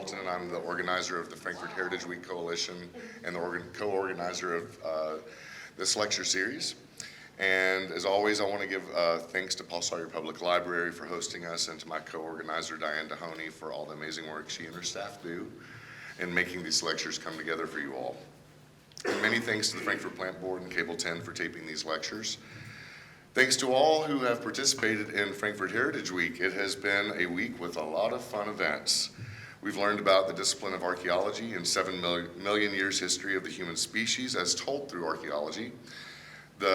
Hamilton, and I'm the organizer of the Frankfort Heritage Week Coalition and the co-organizer of this lecture series. And as always, I want to give thanks to Paul Sawyer Public Library for hosting us, and to my co-organizer Diane Dehoney for all the amazing work she and her staff do in making these lectures come together for you all. And many thanks to the Frankfort Plant Board and Cable 10 for taping these lectures. Thanks to all who have participated in Frankfort Heritage Week. It has been a week with a lot of fun events. We've learned about the discipline of archaeology and 7 million years history of the human species as told through archaeology. We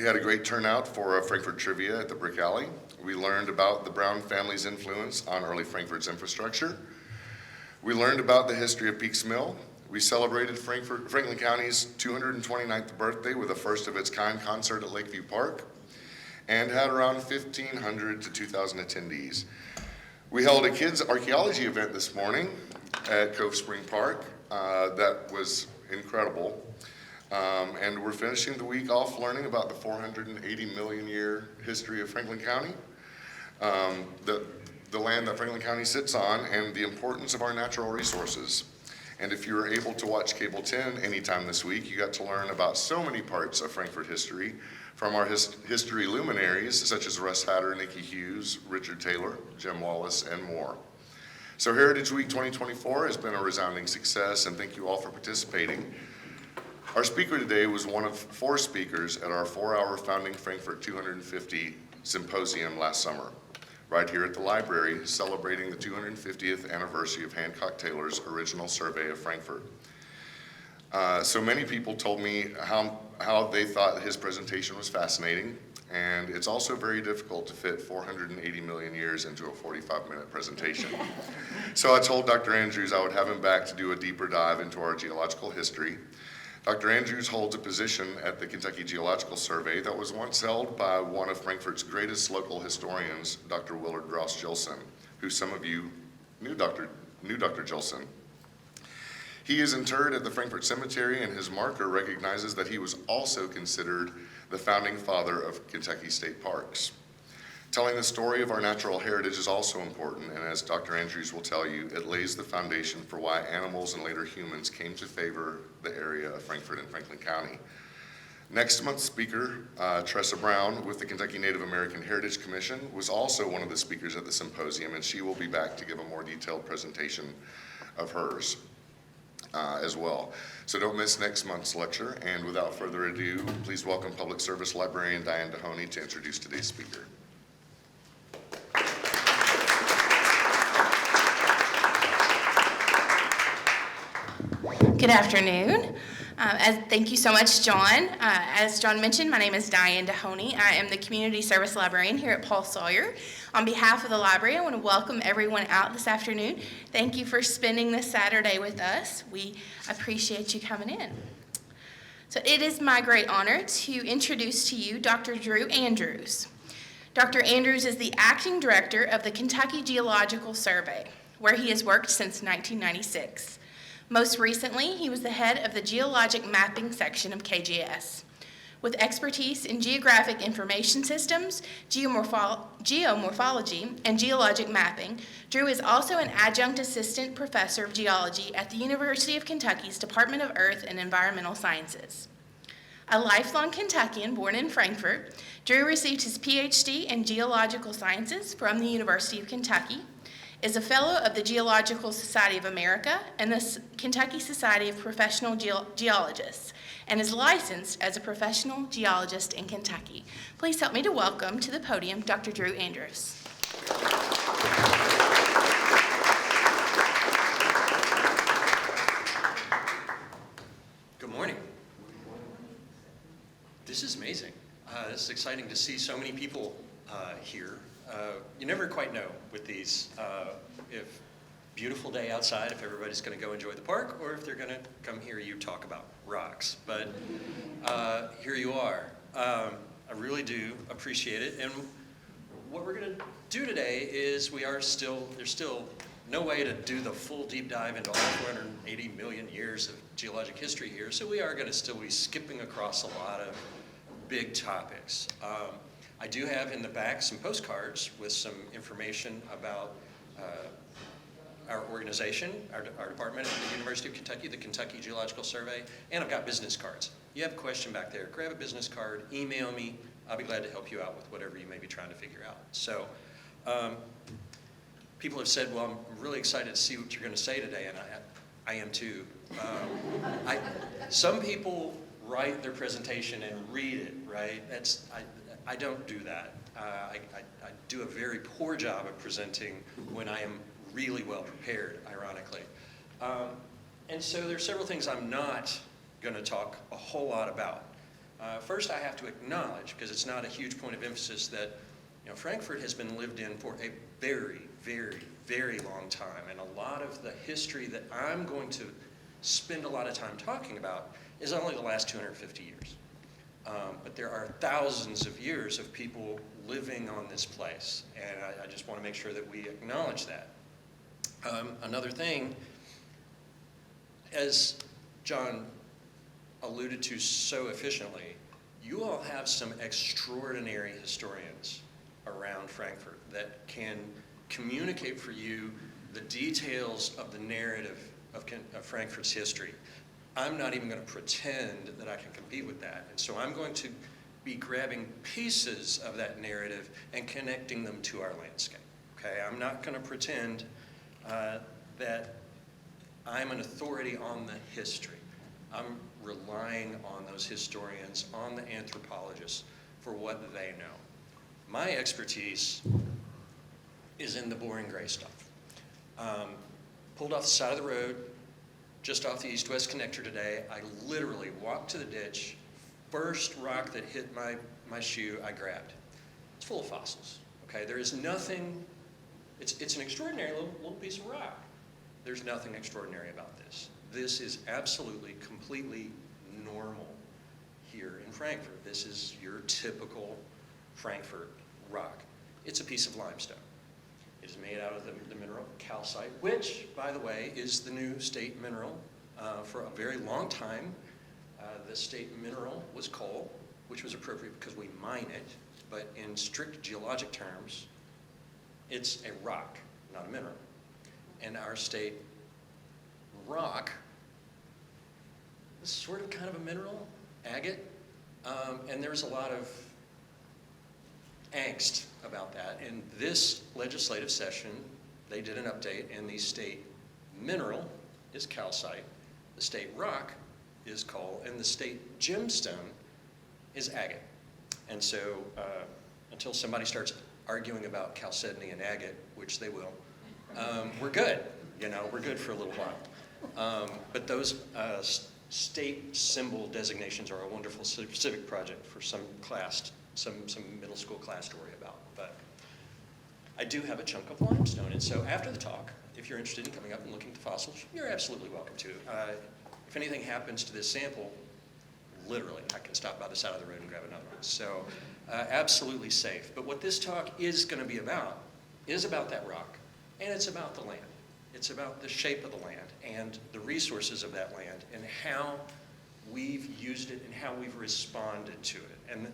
had a great turnout for Frankfort Trivia at the Brick Alley. We learned about the Brown family's influence on early Frankfort's infrastructure. We learned about the history of Peaks Mill. We celebrated Franklin County's 229th birthday with a first of its kind concert at Lakeview Park, and had around 1,500 to 2,000 attendees. We held a kids archaeology event this morning at Cove Spring Park. That was incredible. And we're finishing the week off learning about the 480 million year history of Franklin County, the land that Franklin County sits on, and the importance of our natural resources. And if you were able to watch Cable 10 anytime this week, you got to learn about so many parts of Frankfort history from our history luminaries such as Russ Hatter, Nikki Hughes, Richard Taylor, Jim Wallace, and more. So Heritage Week 2024 has been a resounding success, and thank you all for participating. Our speaker today was one of 4 speakers at our 4-hour Founding Frankfort 250 symposium last summer, right here at the library, celebrating the 250th anniversary of Hancock Taylor's original survey of Frankfort. So many people told me how they thought his presentation was fascinating, and it's also very difficult to fit 480 million years into a 45-minute presentation. So I told Dr. Andrews I would have him back to do a deeper dive into our geological history. Dr. Andrews holds a position at the Kentucky Geological Survey that was once held by one of Frankfort's greatest local historians, Dr. Willard Gross Jolson, who some of you knew Dr. Jolson. He is interred at the Frankfort Cemetery, and his marker recognizes that he was also considered the founding father of Kentucky State Parks. Telling the story of our natural heritage is also important, and as Dr. Andrews will tell you, it lays the foundation for why animals and later humans came to favor the area of Frankfort and Franklin County. Next month's speaker, Tressa Brown with the Kentucky Native American Heritage Commission, was also one of the speakers at the symposium, and she will be back to give a more detailed presentation of hers as well. So don't miss next month's lecture, and without further ado, please welcome Public Service Librarian Diane Dehoney to introduce today's speaker. Good afternoon. Thank you so much, John. As John mentioned, my name is Diane Dehoney. I am the Community Service Librarian here at Paul Sawyer. On behalf of the library, I want to welcome everyone out this afternoon. Thank you for spending this Saturday with us. We appreciate you coming in. So it is my great honor to introduce to you Dr. Drew Andrews. Dr. Andrews is the acting director of the Kentucky Geological Survey, where he has worked since 1996. Most recently, he was the head of the Geologic Mapping section of KGS. With expertise in geographic information systems, geomorphology, and geologic mapping, Drew is also an adjunct assistant professor of geology at the University of Kentucky's Department of Earth and Environmental Sciences. A lifelong Kentuckian born in Frankfort, Drew received his Ph.D. in Geological Sciences from the University of Kentucky, is a fellow of the Geological Society of America and the Kentucky Society of Professional Geologists, and is licensed as a professional geologist in Kentucky. Please help me to welcome to the podium Dr. Drew Andrews. Good morning. This is amazing. This is exciting to see so many people here. You never quite know with these if beautiful day outside, if everybody's going to go enjoy the park, or if they're going to come hear you talk about rocks. But here you are. I really do appreciate it. And what we're going to do today is there's still no way to do the full deep dive into all 480 million years of geologic history here. So we are going to still be skipping across a lot of big topics. I do have in the back some postcards with some information about our organization, our department at the University of Kentucky, the Kentucky Geological Survey, and I've got business cards. You have a question back there, grab a business card, email me. I'll be glad to help you out with whatever you may be trying to figure out. So people have said, well, I'm really excited to see what you're going to say today, and I am too. Some people write their presentation and read it, right? I don't do that. I do a very poor job of presenting when I am really well prepared, ironically. And so there's several things I'm not going to talk a whole lot about. First, I have to acknowledge, because it's not a huge point of emphasis, that Frankfort has been lived in for a very, very, very long time, and a lot of the history that I'm going to spend a lot of time talking about is only the last 250 years. But there are thousands of years of people living on this place, and I just want to make sure that we acknowledge that. Another thing, as John alluded to so efficiently, you all have some extraordinary historians around Frankfort that can communicate for you the details of the narrative of Frankfort's history. I'm not even going to pretend that I can compete with that. And so I'm going to be grabbing pieces of that narrative and connecting them to our landscape. Okay, I'm not going to pretend that I'm an authority on the history. I'm relying on those historians, on the anthropologists, for what they know. My expertise is in the boring gray stuff. Pulled off the side of the road, just off the east-west connector today, I literally walked to the ditch. First rock that hit my shoe, I grabbed. It's full of fossils. Okay, there is nothing. It's an extraordinary little piece of rock. There's nothing extraordinary about this. This is absolutely, completely normal here in Frankfort. This is your typical Frankfort rock. It's a piece of limestone. It is made out of the mineral calcite, which, by the way, is the new state mineral. For a very long time, the state mineral was coal, which was appropriate because we mine it, but in strict geologic terms, it's a rock, not a mineral. And our state rock is sort of kind of a mineral, agate, and there's a lot of angst about that. In this legislative session, they did an update, and the state mineral is calcite, the state rock is coal, and the state gemstone is agate. And so until somebody starts arguing about chalcedony and agate, which they will, we're good. We're good for a little while. But those state symbol designations are a wonderful civic project for some class, some middle school class to worry about. But I do have a chunk of limestone, and so after the talk, if you're interested in coming up and looking at the fossils, you're absolutely welcome to. If anything happens to this sample, literally, I can stop by the side of the road and grab another one. So absolutely safe. But what this talk is going to be about is about that rock, and it's about the land. It's about the shape of the land and the resources of that land and how we've used it and how we've responded to it. And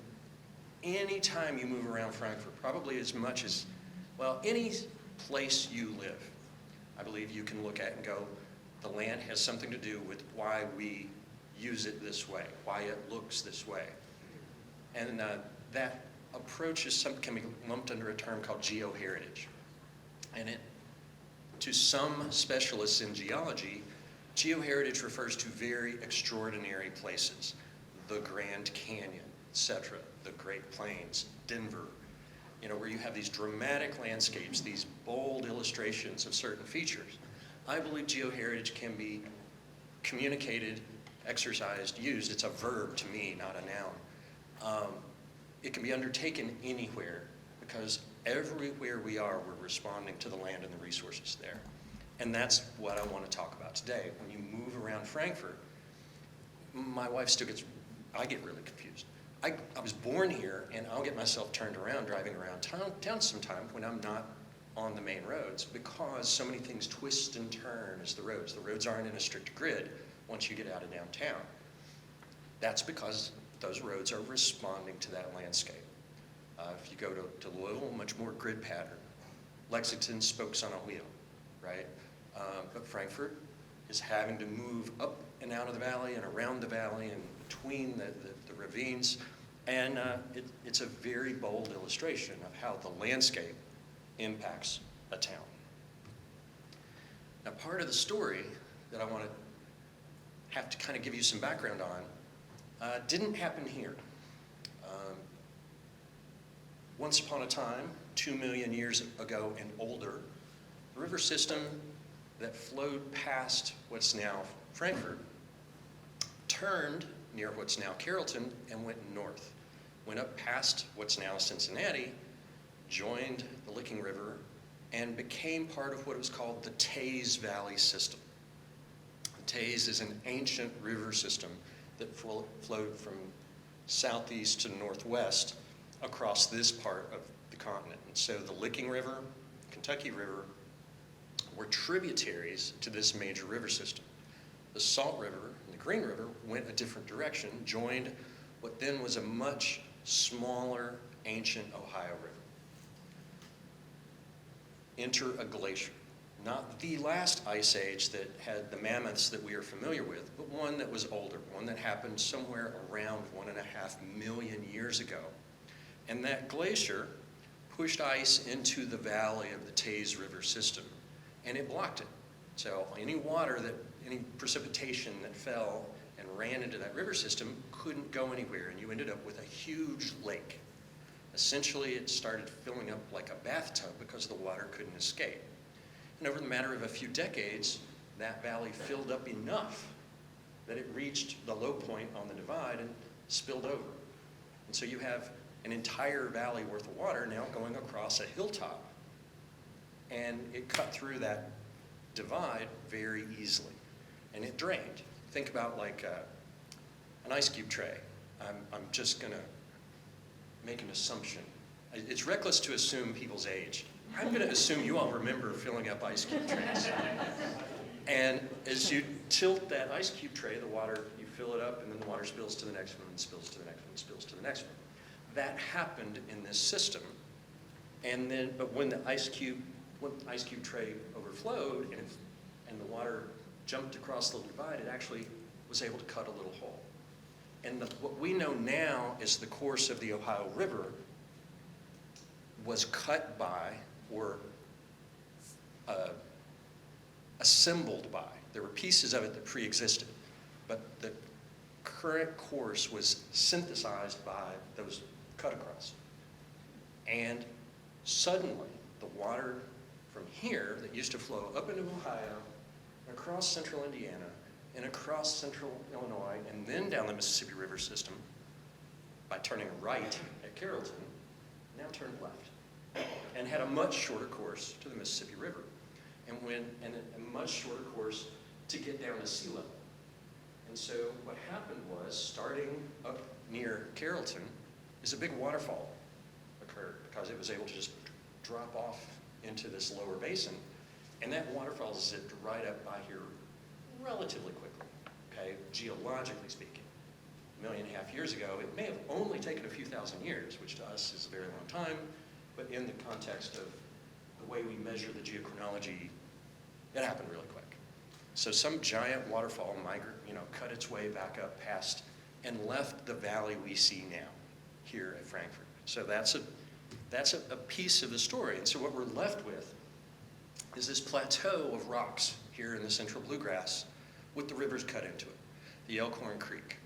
any time you move around Frankfort, probably as much as, well, any place you live, I believe you can look at and go, the land has something to do with why we use it this way, why it looks this way. And that approach can be lumped under a term called geoheritage. And to some specialists in geology, geoheritage refers to very extraordinary places, the Grand Canyon, etc., the Great Plains, Denver, where you have these dramatic landscapes, these bold illustrations of certain features. I believe geoheritage can be communicated, exercised, used. It's a verb to me, not a noun. It can be undertaken anywhere because everywhere we are, we're responding to the land and the resources there. And that's what I want to talk about today. When you move around Frankfort, my wife I get really confused. I was born here, and I'll get myself turned around driving around town sometimes when I'm not on the main roads because so many things twist and turn as the roads. The roads aren't in a strict grid once you get out of downtown. That's because those roads are responding to that landscape. If you go to Louisville, much more grid pattern. Lexington, spokes on a wheel, right? But Frankfort is having to move up and out of the valley and around the valley and between the ravines. And it's a very bold illustration of how the landscape impacts a town. Now, part of the story that I want to have to kind of give you some background on didn't happen here. Once upon a time, 2 million years ago and older, the river system that flowed past what's now Frankfort turned near what's now Carrollton and went north. Went up past what's now Cincinnati, joined the Licking River, and became part of what was called the Teays Valley system. The Teays is an ancient river system that flowed from southeast to northwest across this part of the continent. And so the Licking River, Kentucky River, were tributaries to this major river system. The Salt River and the Green River went a different direction, joined what then was a much smaller ancient Ohio River. Enter a glacier. Not the last ice age that had the mammoths that we are familiar with, but one that was older, one that happened somewhere around 1.5 million years ago. And that glacier pushed ice into the valley of the Teays River system, and it blocked it. So any precipitation that fell and ran into that river system couldn't go anywhere, and you ended up with a huge lake. Essentially, it started filling up like a bathtub because the water couldn't escape. And over the matter of a few decades, that valley filled up enough that it reached the low point on the divide and spilled over. And so you have an entire valley worth of water now going across a hilltop. And it cut through that divide very easily. And it drained. Think about like an ice cube tray. I'm just going to make an assumption. It's reckless to assume people's age. I'm going to assume you all remember filling up ice cube trays. And as you tilt that ice cube tray, the water, you fill it up, and then the water spills to the next one, and spills to the next one, and spills to the next one. That happened in this system. And then, but when the ice cube tray overflowed and the water jumped across the divide, it actually was able to cut a little hole. And what we know now is the course of the Ohio River was cut by or assembled by. There were pieces of it that pre-existed, but the current course was synthesized by those cut across. And suddenly, the water from here that used to flow up into Ohio, across central Indiana, and across central Illinois, and then down the Mississippi River system, by turning right at Carrollton, now turned left, and had a much shorter course to the Mississippi River, and a much shorter course to get down to sea level. And so what happened was, starting up near Carrollton, is a big waterfall occurred because it was able to just drop off into this lower basin, and that waterfall zipped right up by here relatively quickly, okay, geologically speaking. 1.5 million years ago, it may have only taken a few thousand years, which to us is a very long time, but in the context of the way we measure the geochronology, it happened really quick. So some giant waterfall cut its way back up past and left the valley we see now here at Frankfort. So that's a piece of the story. And so what we're left with is this plateau of rocks here in the central bluegrass with the rivers cut into it. The Elkhorn Creek,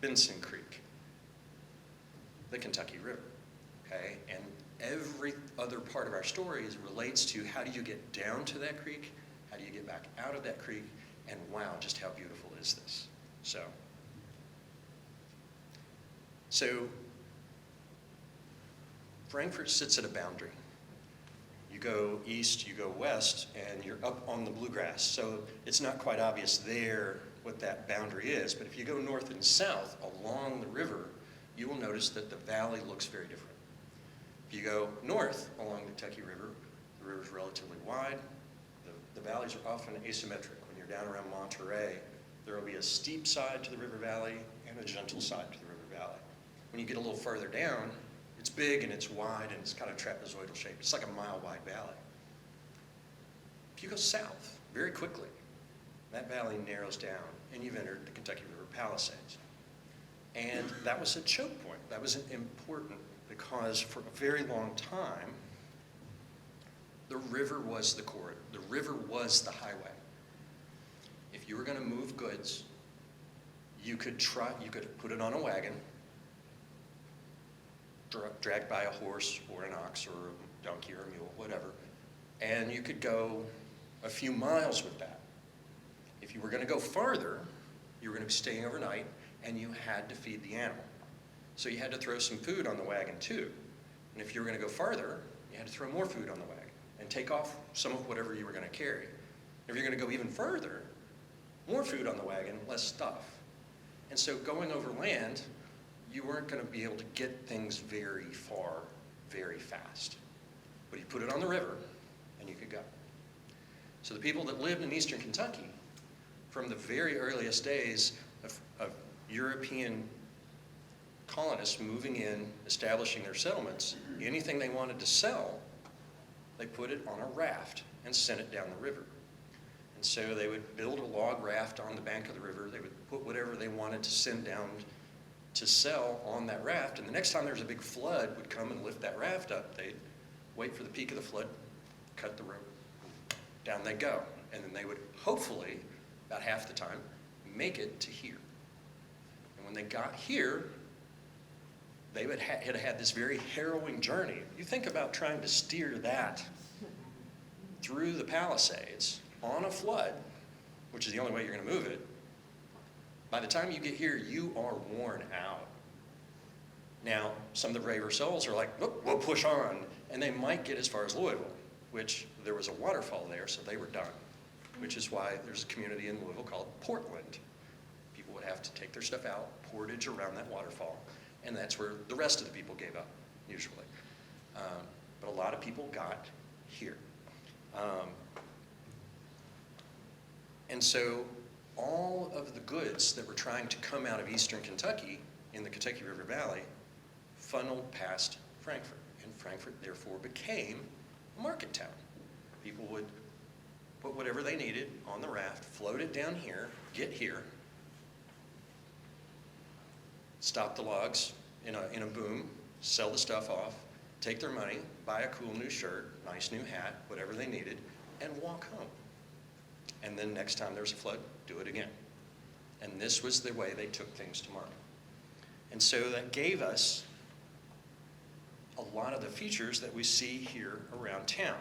Benson Creek, the Kentucky River, okay? And every other part of our story relates to how do you get down to that creek, how do you get back out of that creek, and wow, just how beautiful is this? So Frankfort sits at a boundary. You go east, you go west, and you're up on the bluegrass. So it's not quite obvious there what that boundary is, but if you go north and south along the river, you will notice that the valley looks very different. If you go north along the Kentucky River, the river's relatively wide. The valleys are often asymmetric. When you're down around Monterey, there will be a steep side to the river valley and a gentle side to the river valley. When you get a little further down, it's big and it's wide and it's kind of trapezoidal shaped. It's like a mile-wide valley. If you go south, very quickly, that valley narrows down, and you've entered the Kentucky River Palisades. And that was a choke point. That was important because for a very long time, the river was the corridor. The river was the highway. If you were going to move goods, you could put it on a wagon, dragged by a horse or an ox or a donkey or a mule, whatever, and you could go a few miles with that. If you were going to go farther, you were going to be staying overnight, and you had to feed the animal. So you had to throw some food on the wagon too. And if you were going to go farther, you had to throw more food on the wagon and take off some of whatever you were going to carry. If you're going to go even further, more food on the wagon, less stuff. And so going over land, you weren't going to be able to get things very far, very fast. But you put it on the river, and you could go. So the people that lived in eastern Kentucky, from the very earliest days of European colonists moving in, establishing their settlements, anything they wanted to sell, they put it on a raft and sent it down the river. And so they would build a log raft on the bank of the river. They would put whatever they wanted to send down to sell on that raft. And the next time there was a big flood, would come and lift that raft up. They'd wait for the peak of the flood, cut the rope, down they go. And then they would hopefully, about half the time, make it to here. And when they got here, they had had this very harrowing journey. You think about trying to steer that through the Palisades on a flood, which is the only way you're going to move it. By the time you get here, you are worn out. Now, some of the braver souls are like, we'll push on, and they might get as far as Louisville, which there was a waterfall there, so they were done, which is why there's a community in Louisville called Portland. People would have to take their stuff out, portage around that waterfall, and that's where the rest of the people gave up, usually. But a lot of people got here. And so all of the goods that were trying to come out of eastern Kentucky in the Kentucky River Valley funneled past Frankfort, and Frankfort therefore became a market town. People would put whatever they needed on the raft, float it down here, get here, stop the logs in a boom, sell the stuff off, take their money, buy a cool new shirt, nice new hat, whatever they needed, and walk home. And then next time there's a flood, do it again. And this was the way they took things to market. And so that gave us a lot of the features that we see here around town.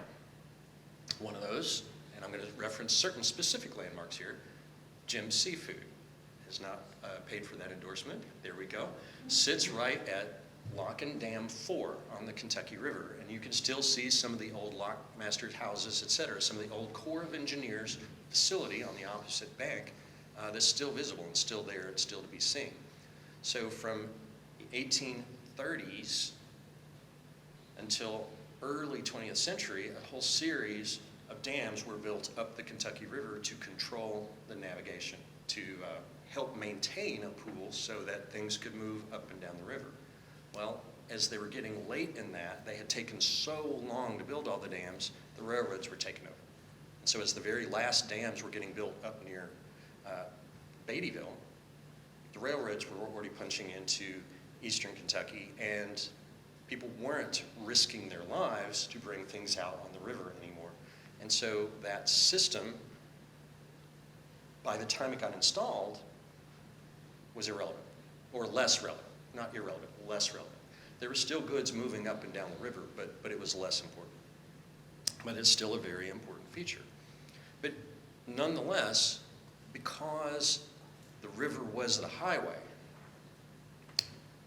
One of those, and I'm going to reference certain specific landmarks here, Jim's Seafood has not paid for that endorsement. There we go. Sits right at Lock and Dam 4 on the Kentucky River, and you can still see some of the old lockmaster houses, et cetera, some of the old Corps of Engineers facility on the opposite bank that's still visible and still there and still to be seen. So from the 1830s until early 20th century, a whole series of dams were built up the Kentucky River to control the navigation, to help maintain a pool so that things could move up and down the river. Well, as they were getting late in that, they had taken so long to build all the dams, the railroads were taken over. And so as the very last dams were getting built up near Beattyville, the railroads were already punching into eastern Kentucky, and people weren't risking their lives to bring things out on the river anymore. And so that system, by the time it got installed, was irrelevant, or less relevant. Not irrelevant, less relevant. There were still goods moving up and down the river, but it was less important. But it's still a very important feature. But nonetheless, because the river was the highway,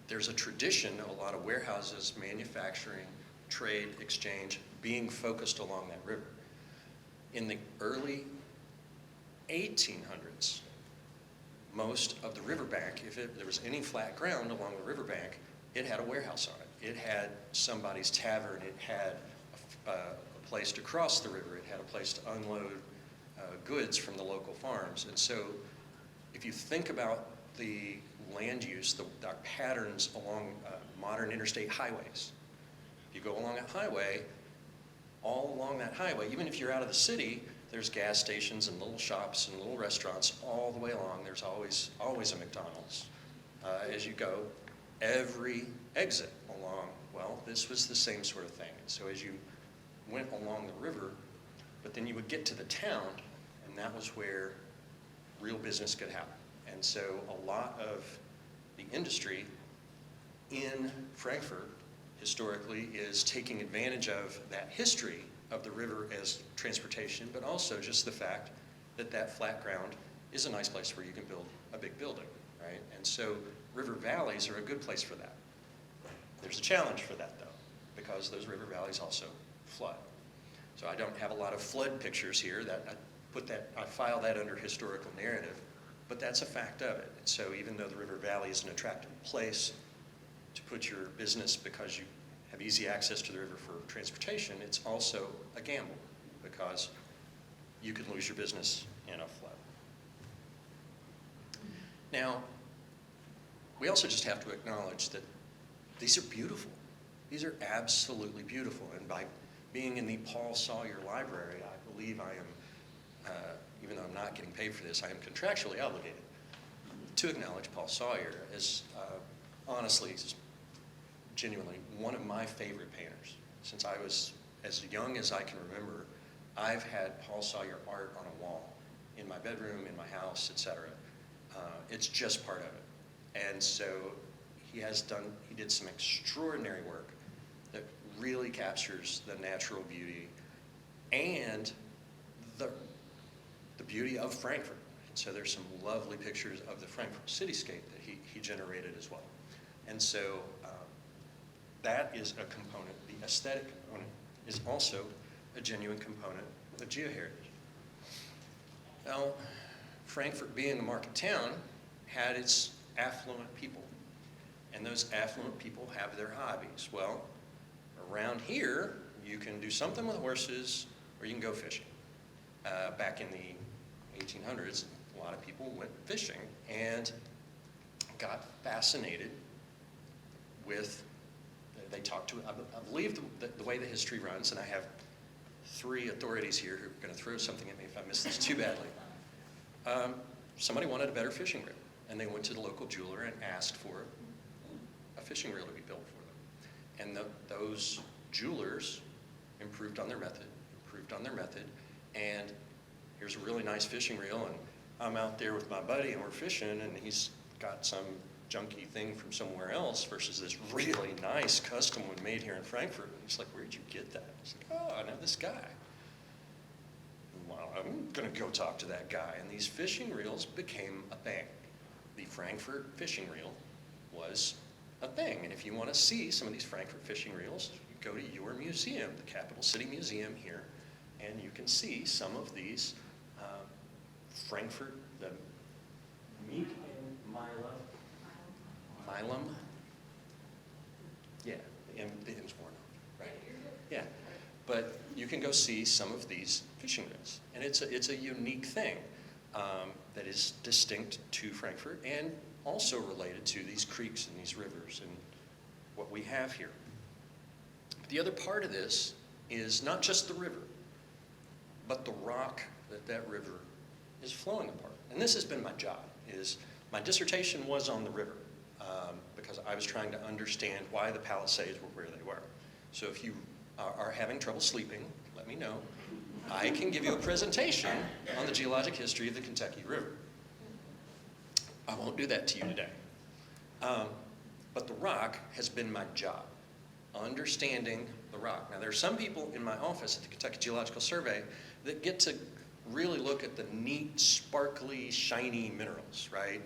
there's a tradition of a lot of warehouses, manufacturing, trade, exchange, being focused along that river. In the early 1800s, most of the riverbank, if there was any flat ground along the riverbank, it had a warehouse on it. It had somebody's tavern. It had a place to cross the river. It had a place to unload goods from the local farms. And so if you think about the land use, the patterns along modern interstate highways, if you go along a highway, all along that highway, even if you're out of the city, there's gas stations and little shops and little restaurants all the way along. There's always a McDonald's. As you go, every exit along, well, this was the same sort of thing. And so as you went along the river, but then you would get to the town, and that was where real business could happen. And so a lot of the industry in Frankfort historically is taking advantage of that history of the river as transportation, but also just the fact that that flat ground is a nice place where you can build a big building, right? And so river valleys are a good place for that. There's a challenge for that, though, because those river valleys also flood. So I don't have a lot of flood pictures here. I file that under historical narrative, but that's a fact of it. And so even though the river valley is an attractive place to put your business because you have easy access to the river for transportation, it's also a gamble because you could lose your business in a flood. Now, we also just have to acknowledge that these are beautiful. These are absolutely beautiful. And by being in the Paul Sawyier Library, I believe I am, even though I'm not getting paid for this, I am contractually obligated to acknowledge Paul Sawyier as honestly, genuinely one of my favorite painters. Since I was as young as I can remember, I've had Paul Sawyier art on a wall in my bedroom, in my house, etc. It's just part of it. And so he did some extraordinary work that really captures the natural beauty and the beauty of Frankfurt. And so there's some lovely pictures of the Frankfurt cityscape that he generated as well. And so that is a component. The aesthetic component is also a genuine component of geoheritage. Now, Frankfurt being a market town had its affluent people. And those affluent people have their hobbies. Well, around here, you can do something with horses or you can go fishing. Back in the 1800s, a lot of people went fishing and got fascinated with, they talked to, I believe the way the history runs, and I have 3 authorities here who are going to throw something at me if I miss this too badly. Somebody wanted a better fishing reel, and they went to the local jeweler and asked for a fishing reel to be built for them. And those jewelers improved on their method, and here's a really nice fishing reel, and I'm out there with my buddy, and we're fishing, and he's got some junky thing from somewhere else versus this really nice custom one made here in Frankfurt. And he's like, where'd you get that? I was like, oh, I know this guy. Well, I'm going to go talk to that guy. And these fishing reels became a thing. The Frankfurt fishing reel was a thing. And if you want to see some of these Frankfurt fishing reels, you go to your museum, the Capital City Museum here, and you can see some of these Frankfurt, the Meek and Milam. Yeah, the M's worn off, right? Yeah, but you can go see some of these fishing reels, and it's a unique thing that is distinct to Frankfurt and also related to these creeks and these rivers and what we have here. But the other part of this is not just the river, but the rock that river is flowing apart. And this has been my job, my dissertation was on the river because I was trying to understand why the Palisades were where they were. So if you are having trouble sleeping, let me know. I can give you a presentation on the geologic history of the Kentucky River. I won't do that to you today. But the rock has been my job, understanding the rock. Now, there are some people in my office at the Kentucky Geological Survey that get to really look at the neat, sparkly, shiny minerals, right?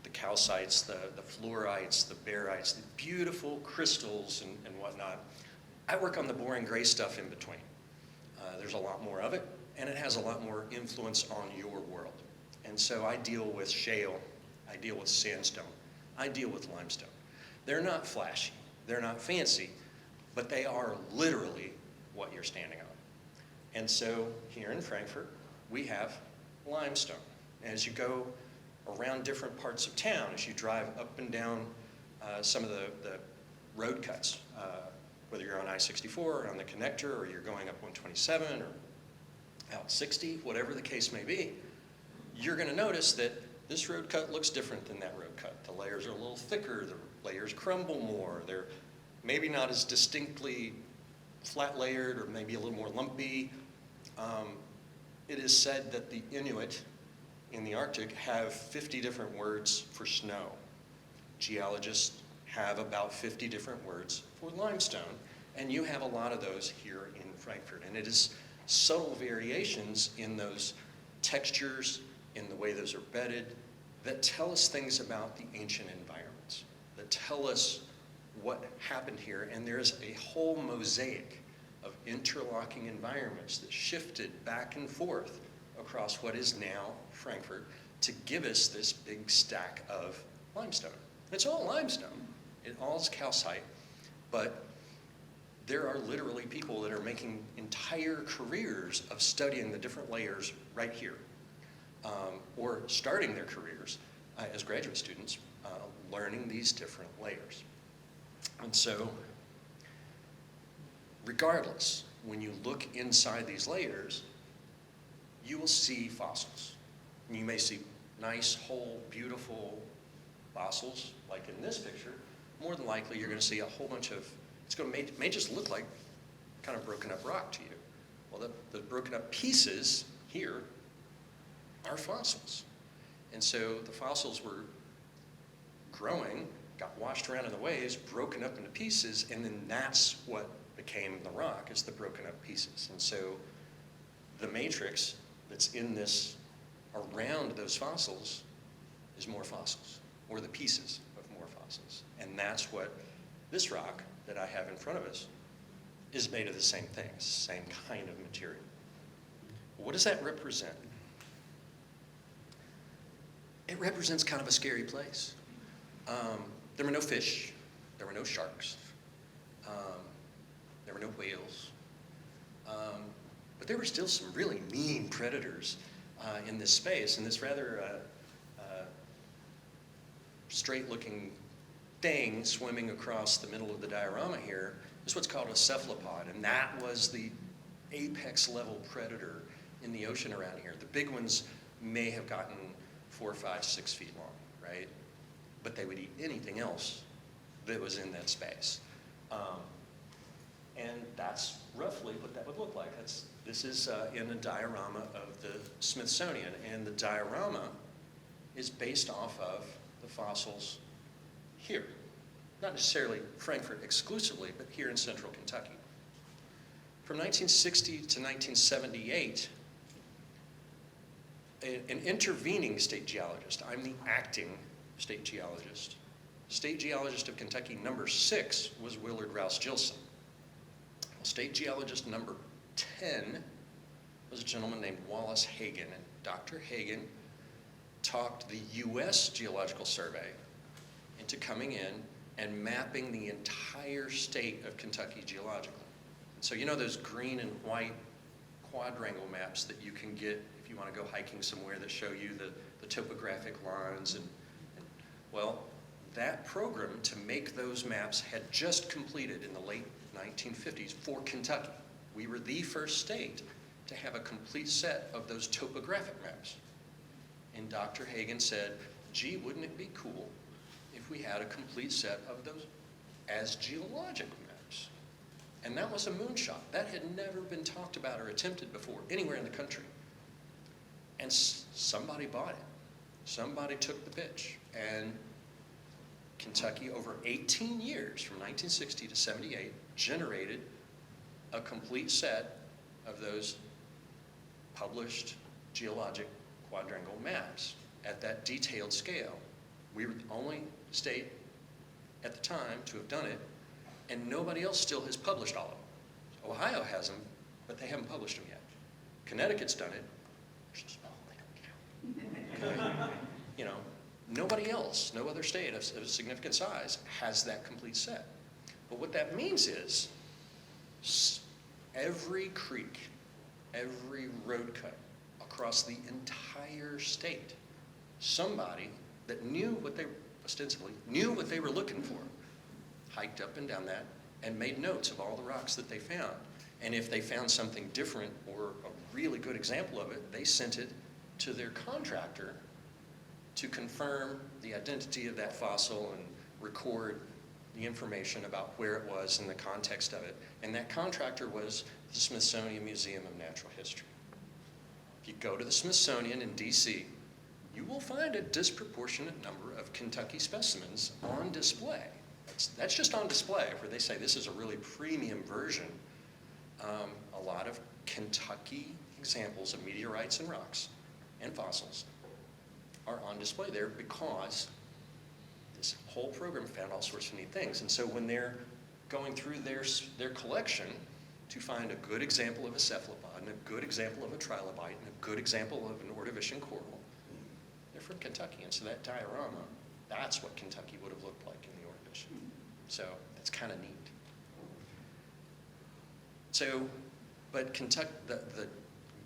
The calcites, the fluorites, the barites, the beautiful crystals and whatnot. I work on the boring gray stuff in between. There's a lot more of it, and it has a lot more influence on your world. And so I deal with shale, I deal with sandstone, I deal with limestone. They're not flashy, they're not fancy, but they are literally what you're standing on. And so here in Frankfurt, we have limestone. As you go around different parts of town, as you drive up and down some of the road cuts, whether you're on I-64 or on the connector or you're going up 127 or out 60, whatever the case may be, you're going to notice that this road cut looks different than that road cut. The layers are a little thicker, the layers crumble more, they're maybe not as distinctly flat layered or maybe a little more lumpy. It is said that the Inuit in the Arctic have 50 different words for snow. Geologists have about 50 different words for limestone, and you have a lot of those here in Frankfort. And it is subtle variations in those textures, in the way those are bedded, that tell us things about the ancient environments, that tell us what happened here. And there's a whole mosaic of interlocking environments that shifted back and forth across what is now Frankfort to give us this big stack of limestone. It's all limestone, it all is calcite, but there are literally people that are making entire careers of studying the different layers right here, or starting their careers as graduate students, learning these different layers. And so, regardless, when you look inside these layers, you will see fossils. And you may see nice, whole, beautiful fossils, like in this picture. More than likely, you're going to see a whole bunch of, may just look like kind of broken up rock to you. Well, the broken up pieces here are fossils. And so the fossils were growing, got washed around in the waves, broken up into pieces, and then that's what became the rock, is the broken up pieces. And so the matrix that's in this, around those fossils, is more fossils, or the pieces of more fossils. And that's what this rock that I have in front of us is made of the same thing, same kind of material. What does that represent? It represents kind of a scary place. There were no fish, there were no sharks, there were no whales, but there were still some really mean predators in this space, and this rather straight-looking thing swimming across the middle of the diorama here is what's called a cephalopod, and that was the apex level predator in the ocean around here. The big ones may have gotten 4, 5, 6 feet long, right? But they would eat anything else that was in that space. And that's roughly what that would look like. This is in a diorama of the Smithsonian, and the diorama is based off of the fossils here. Not necessarily Frankfort exclusively, but here in central Kentucky. From 1960 to 1978, an intervening state geologist, I'm the acting state geologist. State geologist of Kentucky number 6 was Willard Rouse Gilson. State geologist number 10 was a gentleman named Wallace Hagan, and Dr. Hagan talked the U.S. Geological Survey into coming in and mapping the entire state of Kentucky geologically. So you know those green and white quadrangle maps that you can get if you want to go hiking somewhere that show you the topographic lines, and well, that program to make those maps had just completed in the late 1950s for Kentucky. We were the first state to have a complete set of those topographic maps. And Dr. Hagan said, gee, wouldn't it be cool if we had a complete set of those as geological maps? And that was a moonshot. That had never been talked about or attempted before anywhere in the country. And somebody bought it. Somebody took the pitch. And Kentucky, over 18 years, from 1960 to 78, generated a complete set of those published geologic quadrangle maps at that detailed scale. We were the only state at the time to have done it, and nobody else still has published all of them. Ohio has them, but they haven't published them yet. Connecticut's done it. They're so small, they don't count. You know, nobody else, no other state of a significant size has that complete set. But what that means is every creek, every road cut across the entire state, somebody that knew what they, ostensibly, knew what they were looking for, hiked up and down that and made notes of all the rocks that they found. And if they found something different or a really good example of it, they sent it to their contractor to confirm the identity of that fossil and record the information about where it was and the context of it. And that contractor was the Smithsonian Museum of Natural History. If you go to the Smithsonian in DC, you will find a disproportionate number of Kentucky specimens on display. That's just on display, where they say this is a really premium version. A lot of Kentucky examples of meteorites and rocks and fossils are on display there because this whole program found all sorts of neat things. And so when they're going through their collection to find a good example of a cephalopod and a good example of a trilobite and a good example of an Ordovician coral, they're from Kentucky. And so that diorama, that's what Kentucky would have looked like in the Ordovician. So that's kind of neat. So, but Kentucky, the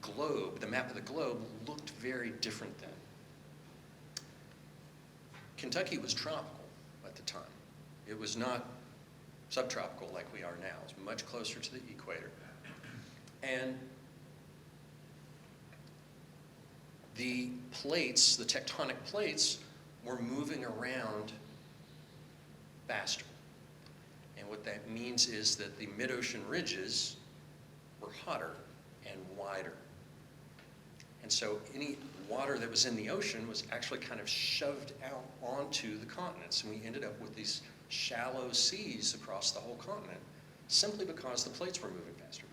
globe, the map of the globe looked very different then. Kentucky was tropical at the time. It was not subtropical like we are now. It's much closer to the equator. And the plates, the tectonic plates, were moving around faster. And what that means is that the mid-ocean ridges were hotter and wider. And so any water that was in the ocean was actually kind of shoved out onto the continents. And we ended up with these shallow seas across the whole continent simply because the plates were moving faster.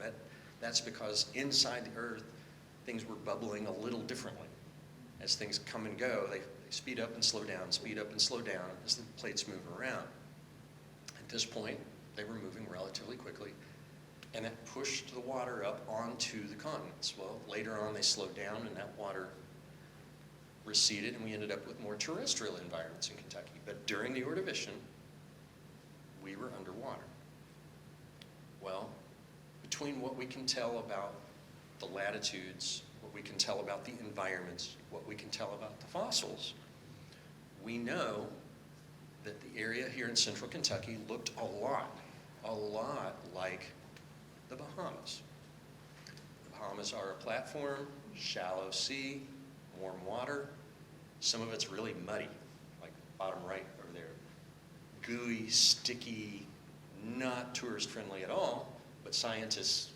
That's because inside the Earth, things were bubbling a little differently. As things come and go, they speed up and slow down, speed up and slow down as the plates move around. At this point, they were moving relatively quickly, and that pushed the water up onto the continents. Well, later on, they slowed down, and that water receded, and we ended up with more terrestrial environments in Kentucky. But during the Ordovician, we were underwater. Well, between what we can tell about the latitudes, what we can tell about the environments, what we can tell about the fossils, we know that the area here in central Kentucky looked a lot like the Bahamas. The Bahamas are a platform, shallow sea, warm water. Some of it's really muddy, like bottom right over there. Gooey, sticky, not tourist friendly at all, but scientists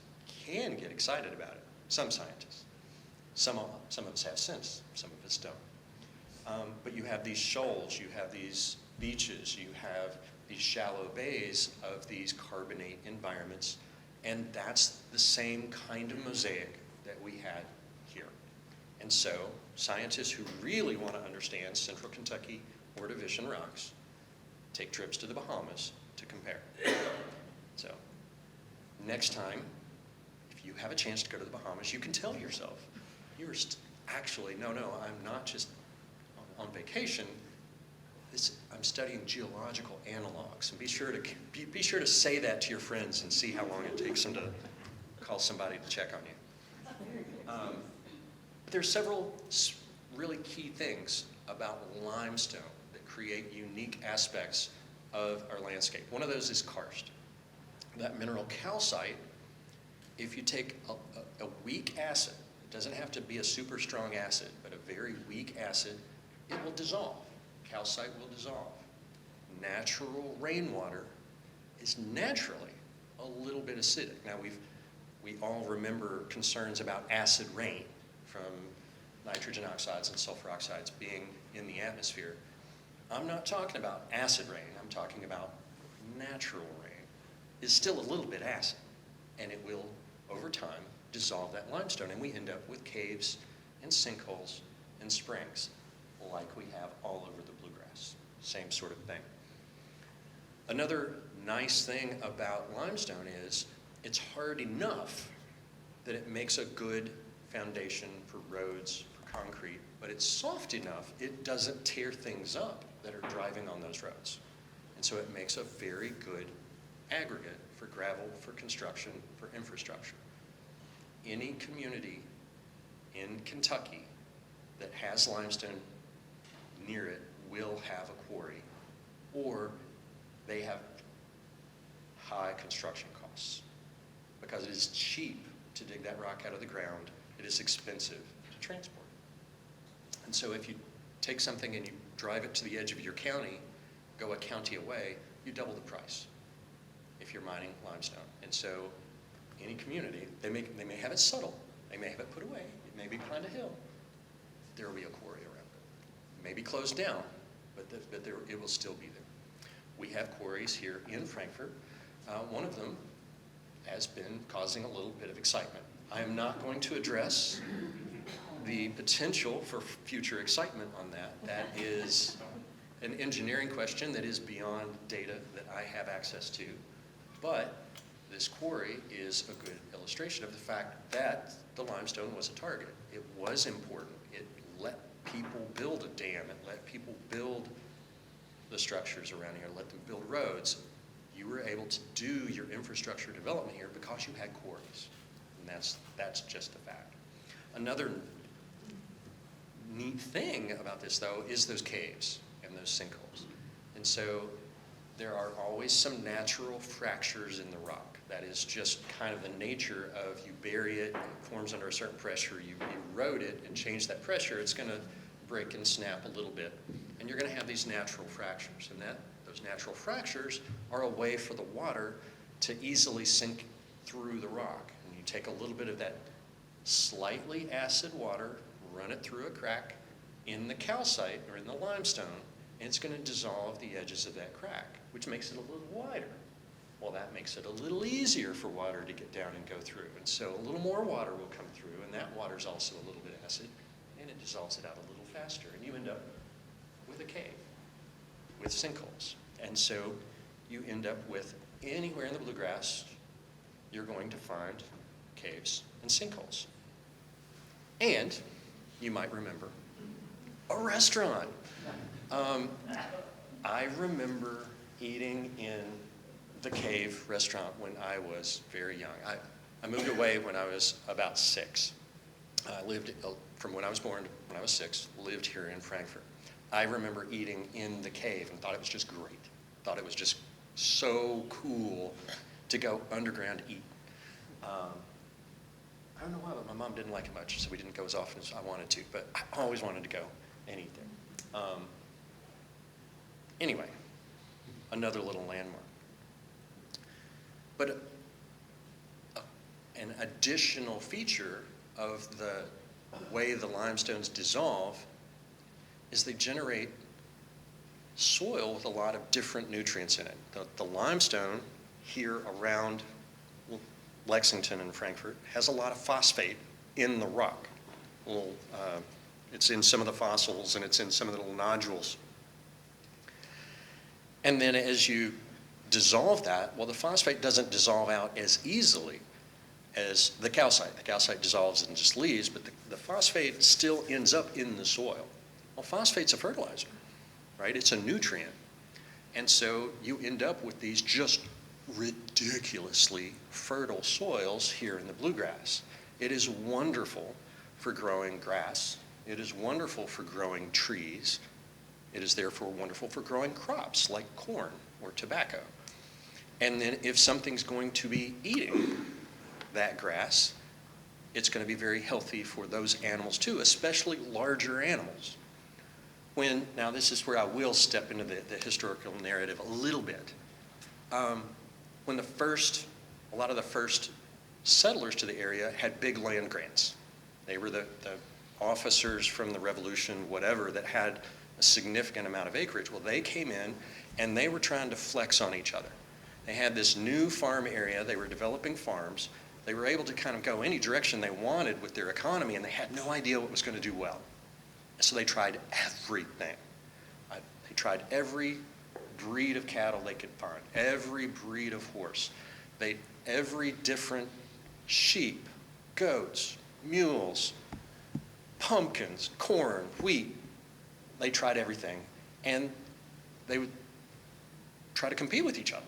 can get excited about it. Some scientists. Some of us have sense, some of us don't. But you have these shoals, you have these beaches, you have these shallow bays of these carbonate environments, and that's the same kind of mosaic that we had here. And so scientists who really want to understand central Kentucky Ordovician rocks take trips to the Bahamas to compare. So next time, if you have a chance to go to the Bahamas, you can tell yourself, you're actually, no, I'm not just on vacation. I'm studying geological analogs, and be sure to say that to your friends and see how long it takes them to call somebody to check on you. There's several really key things about limestone that create unique aspects of our landscape. One of those is karst. That mineral calcite, if you take a weak acid, it doesn't have to be a super strong acid, but a very weak acid, it will dissolve. Calcite will dissolve. Natural rainwater is naturally a little bit acidic. Now we all remember concerns about acid rain from nitrogen oxides and sulfur oxides being in the atmosphere. I'm not talking about acid rain, I'm talking about natural rain. It's still a little bit acid, and it will, over time, dissolve that limestone, and we end up with caves and sinkholes and springs like we have all over the bluegrass. Same sort of thing. Another nice thing about limestone is it's hard enough that it makes a good foundation for roads, for concrete, but it's soft enough it doesn't tear things up that are driving on those roads. And so it makes a very good aggregate for gravel, for construction, for infrastructure. Any community in Kentucky that has limestone near it will have a quarry, or they have high construction costs. because it is cheap to dig that rock out of the ground. It is expensive to transport. And so if you take something and you drive it to the edge of your county, go a county away, you double the price if you're mining limestone. And so any community, they may have it subtle. They may have it put away. It may be behind a hill. There will be a quarry around it. It may be closed down, but it will still be there. We have quarries here in Frankfort. One of them has been causing a little bit of excitement. I am not going to address the potential for future excitement on that. That is an engineering question that is beyond data that I have access to. But this quarry is a good illustration of the fact that the limestone was a target. It was important. It let people build a dam. It let people build the structures around here, let them build roads. You were able to do your infrastructure development here because you had quarries. And that's just a fact. Another neat thing about this, though, is those caves and those sinkholes. And so there are always some natural fractures in the rock. That is just kind of the nature of you bury it, and it forms under a certain pressure, you erode it and change that pressure, it's going to break and snap a little bit. And you're going to have these natural fractures. And those natural fractures are a way for the water to easily sink through the rock. And you take a little bit of that slightly acid water, run it through a crack in the calcite or in the limestone, and it's going to dissolve the edges of that crack, which makes it a little wider. Well, that makes it a little easier for water to get down and go through. And so a little more water will come through, and that water's also a little bit acid, and it dissolves it out a little faster. And you end up with a cave, with sinkholes. And so you end up with anywhere in the bluegrass, you're going to find caves and sinkholes. And you might remember a restaurant. I remember eating in the Cave restaurant when I was very young. I moved away when I was about 6. I lived from when I was born to when I was 6, lived here in Frankfort. I remember eating in the Cave and thought it was just great. Thought it was just so cool to go underground to eat. I don't know why, but my mom didn't like it much, so we didn't go as often as I wanted to, but I always wanted to go and eat there. Anyway, another little landmark. But an additional feature of the way the limestones dissolve is they generate soil with a lot of different nutrients in it. The limestone here around Lexington and Frankfort has a lot of phosphate in the rock. It's in some of the fossils and it's in some of the little nodules. And then as you dissolve that, well, the phosphate doesn't dissolve out as easily as the calcite. The calcite dissolves and just leaves, but the phosphate still ends up in the soil. Well, phosphate's a fertilizer, right? It's a nutrient. And so you end up with these just ridiculously fertile soils here in the bluegrass. It is wonderful for growing grass. It is wonderful for growing trees. It is therefore wonderful for growing crops like corn or tobacco. And then if something's going to be eating that grass, it's going to be very healthy for those animals too, especially larger animals. Now this is where I will step into the historical narrative a little bit. When a lot of the first settlers to the area had big land grants. They were the officers from the Revolution, whatever, that had a significant amount of acreage. Well, they came in and they were trying to flex on each other. They had this new farm area. They were developing farms. They were able to kind of go any direction they wanted with their economy, and they had no idea what was going to do well. So they tried everything. They tried every breed of cattle they could find, every breed of horse, every different sheep, goats, mules, pumpkins, corn, wheat. They tried everything, and they would try to compete with each other.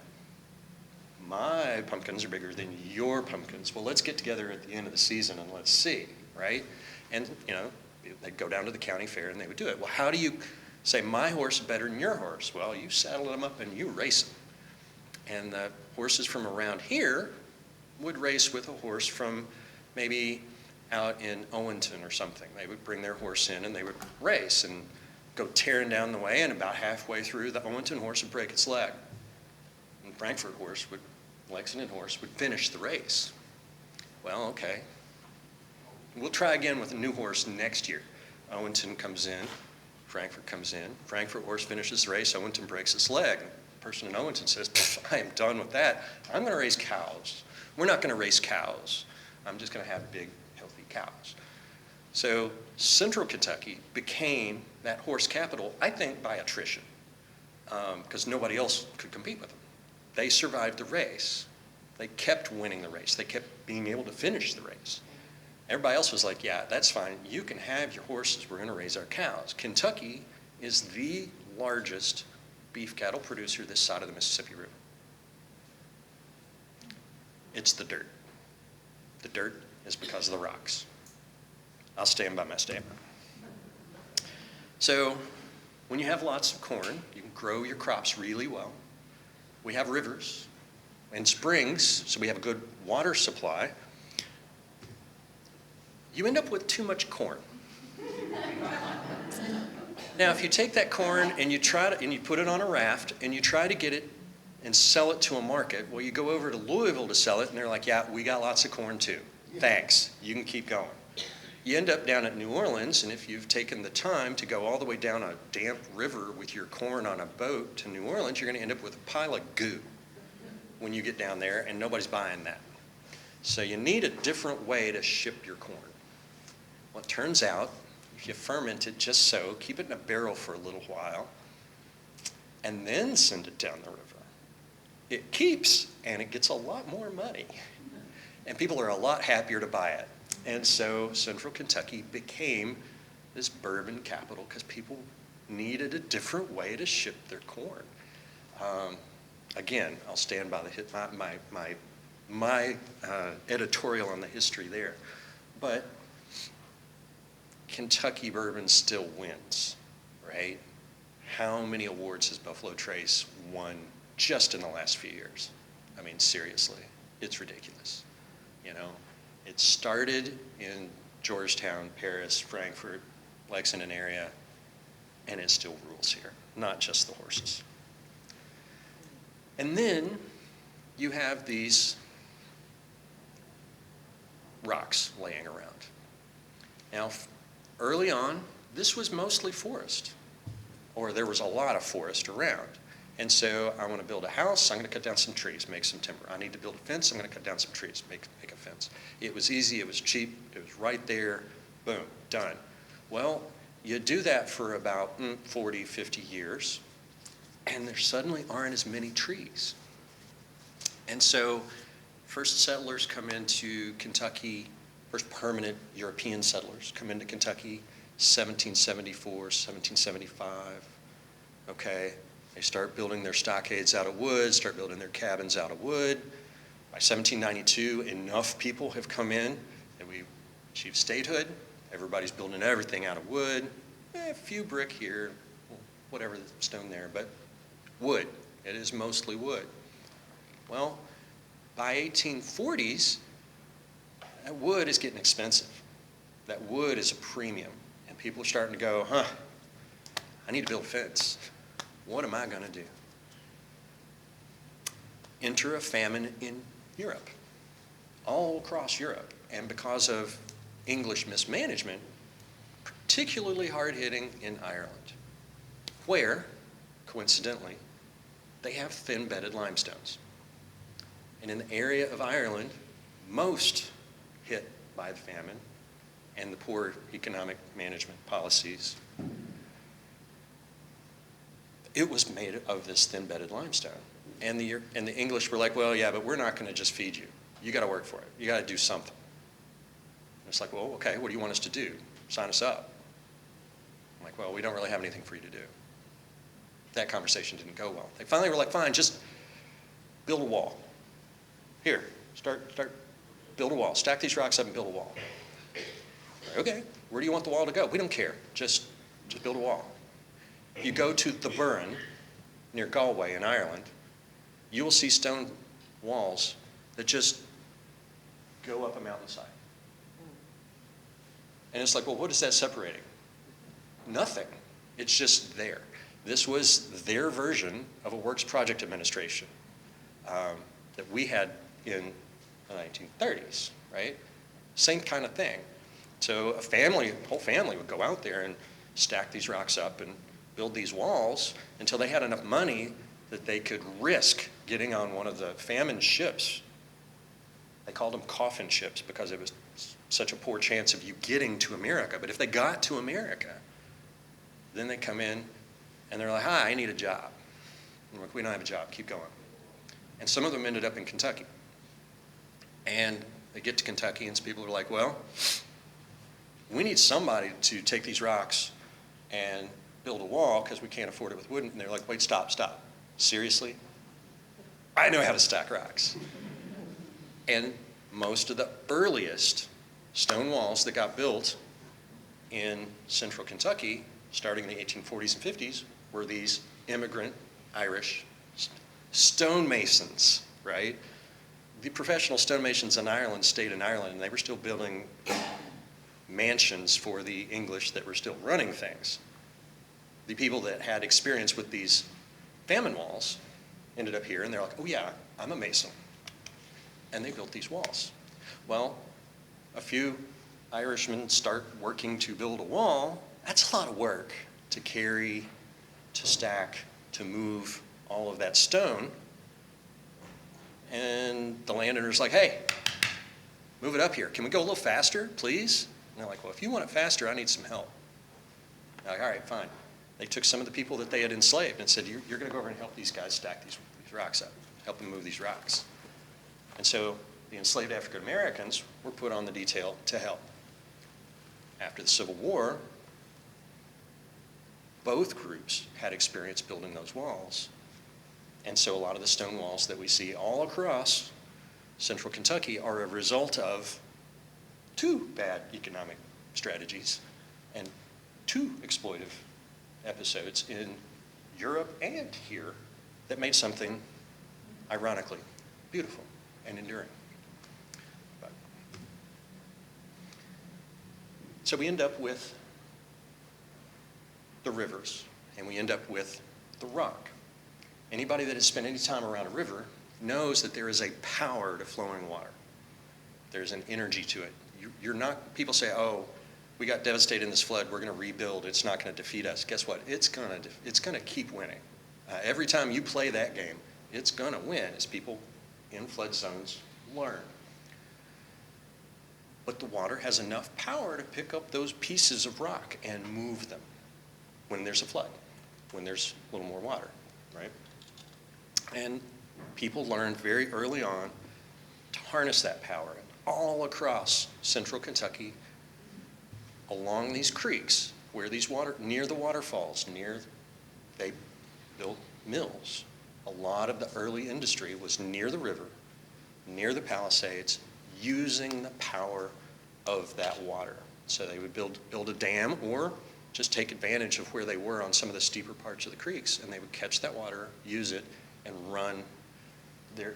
My pumpkins are bigger than your pumpkins. Well, let's get together at the end of the season and let's see, right? And, they'd go down to the county fair and they would do it. Well, how do you say my horse is better than your horse? Well, you saddle them up and you race them. And the horses from around here would race with a horse from maybe out in Owenton or something. They would bring their horse in and they would race and go tearing down the way, and about halfway through, the Owenton horse would break its leg. And Frankfort horse would, Lexington horse would finish the race. Well, okay. We'll try again with a new horse next year. Owenton comes in, Frankfort comes in, Frankfort horse finishes the race, Owenton breaks its leg. The person in Owenton says, I am done with that. I'm going to raise cows. We're not going to race cows. I'm just going to have big, healthy cows. So Central Kentucky became that horse capital, I think, by attrition, because nobody else could compete with them. They survived the race. They kept winning the race. They kept being able to finish the race. Everybody else was like, yeah, that's fine. You can have your horses. We're going to raise our cows. Kentucky is the largest beef cattle producer this side of the Mississippi River. It's the dirt. The dirt is because of the rocks. I'll stand by my statement. So when you have lots of corn, you can grow your crops really well. We have rivers and springs, so we have a good water supply. You end up with too much corn. Now, if you take that corn and you put it on a raft and you try to get it and sell it to a market, well, you go over to Louisville to sell it, and they're like, yeah, we got lots of corn too. Thanks, you can keep going. You end up down at New Orleans, and if you've taken the time to go all the way down a damp river with your corn on a boat to New Orleans, you're going to end up with a pile of goo when you get down there, and nobody's buying that. So you need a different way to ship your corn. Well, it turns out, if you ferment it just so, keep it in a barrel for a little while, and then send it down the river, it keeps, and it gets a lot more money. And people are a lot happier to buy it. And so Central Kentucky became this bourbon capital because people needed a different way to ship their corn. Again, I'll stand by my editorial on the history there. But Kentucky bourbon still wins, right? How many awards has Buffalo Trace won just in the last few years? I mean, seriously, it's ridiculous. You know, it started in Georgetown, Paris, Frankfort, Lexington area, and it still rules here, not just the horses. And then you have these rocks laying around. Now, early on, this was mostly forest, or there was a lot of forest around. And so I want to build a house, I'm going to cut down some trees, make some timber. I need to build a fence, I'm going to cut down some trees, make a fence. It was easy, it was cheap, it was right there, boom, done. Well, you do that for about 40, 50 years, and there suddenly aren't as many trees. And so first settlers come into Kentucky, first permanent European settlers come into Kentucky, 1774, 1775, okay? They start building their stockades out of wood, start building their cabins out of wood. By 1792, enough people have come in that we achieve statehood. Everybody's building everything out of wood. A few brick here, whatever stone there, but wood. It is mostly wood. Well, by 1840s, that wood is getting expensive. That wood is a premium. And people are starting to go, I need to build a fence. What am I going to do? Enter a famine in Europe, all across Europe. And because of English mismanagement, particularly hard-hitting in Ireland, where, coincidentally, they have thin-bedded limestones. And in the area of Ireland, most hit by the famine and the poor economic management policies, it was made of this thin-bedded limestone. And the English were like, well, yeah, but we're not going to just feed you. You got to work for it. You got to do something. And it's like, well, okay, what do you want us to do? Sign us up. I'm like, well, we don't really have anything for you to do. That conversation didn't go well. They finally were like, fine, just build a wall. Here, start, build a wall. Stack these rocks up and build a wall. Okay, where do you want the wall to go? We don't care. Just build a wall. You go to the Burren near Galway in Ireland, you will see stone walls that just go up a mountainside. And it's like, well, what is that separating? Nothing. It's just there. This was their version of a works project administration that we had in the 1930s, right? Same kind of thing. So a whole family would go out there and stack these rocks up and build these walls until they had enough money that they could risk getting on one of the famine ships. They called them coffin ships because it was such a poor chance of you getting to America. But if they got to America, then they come in and they're like, hi, I need a job. I'm like, we don't have a job, keep going. And some of them ended up in Kentucky. And they get to Kentucky and people are like, well, we need somebody to take these rocks and build a wall because we can't afford it with wood. And they're like, wait, stop. Seriously? I know how to stack rocks. And most of the earliest stone walls that got built in central Kentucky, starting in the 1840s and 50s, were these immigrant Irish stonemasons, right? The professional stonemasons in Ireland stayed in Ireland, and they were still building mansions for the English that were still running things. The people that had experience with these famine walls ended up here, and they're like, oh yeah, I'm a mason. And they built these walls. Well, a few Irishmen start working to build a wall. That's a lot of work to carry, to stack, to move all of that stone. And the landowner's like, hey, move it up here. Can we go a little faster, please? And they're like, well, if you want it faster, I need some help. They're like, all right, fine. They took some of the people that they had enslaved and said, you're going to go over and help these guys stack these rocks up, help them move these rocks. And so the enslaved African Americans were put on the detail to help. After the Civil War, both groups had experience building those walls. And so a lot of the stone walls that we see all across central Kentucky are a result of two bad economic strategies and two exploitive episodes in Europe and here that made something, ironically, beautiful and enduring. So we end up with the rivers, and we end up with the rock. Anybody that has spent any time around a river knows that there is a power to flowing water. There's an energy to it. You're not, people say, oh, we got devastated in this flood, we're going to rebuild, it's not going to defeat us. Guess what? It's going to keep winning. Every time you play that game, it's going to win as people in flood zones learn. But the water has enough power to pick up those pieces of rock and move them when there's a flood, when there's a little more water, right? And people learned very early on to harness that power. And all across central Kentucky, along these creeks, where these near the waterfalls, they built mills. A lot of the early industry was near the river, near the Palisades, using the power of that water. So they would build a dam or just take advantage of where they were on some of the steeper parts of the creeks, and they would catch that water, use it, and run the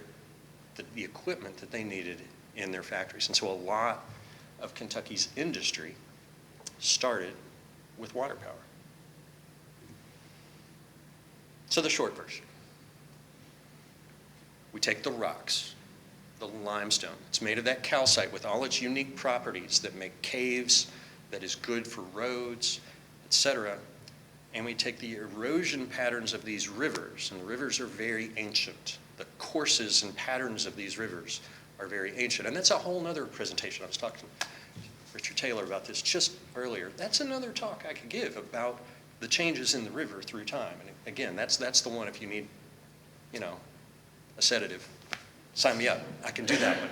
equipment that they needed in their factories. And so a lot of Kentucky's industry started with water power. So the short version. We take the rocks, the limestone. It's made of that calcite with all its unique properties that make caves, that is good for roads, etc. And we take the erosion patterns of these rivers, and the rivers are very ancient. The courses and patterns of these rivers are very ancient. And that's a whole other presentation. I was talking to Richard Taylor about this just earlier. That's another talk I could give about the changes in the river through time. And again, that's the one if you need, a sedative. Sign me up. I can do that one.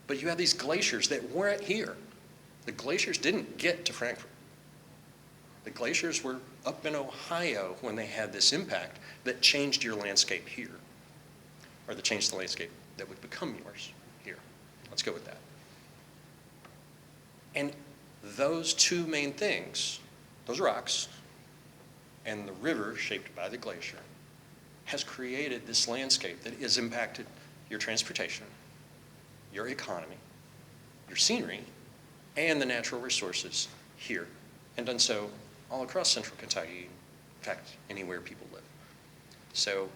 But you have these glaciers that weren't here. The glaciers didn't get to Frankfort. The glaciers were up in Ohio when they had this impact that changed your landscape here, or that changed the landscape that would become yours here. Let's go with that. And those two main things, those rocks and the river shaped by the glacier, has created this landscape that has impacted your transportation, your economy, your scenery, and the natural resources here, and done so all across central Kentucky, in fact, anywhere people live. So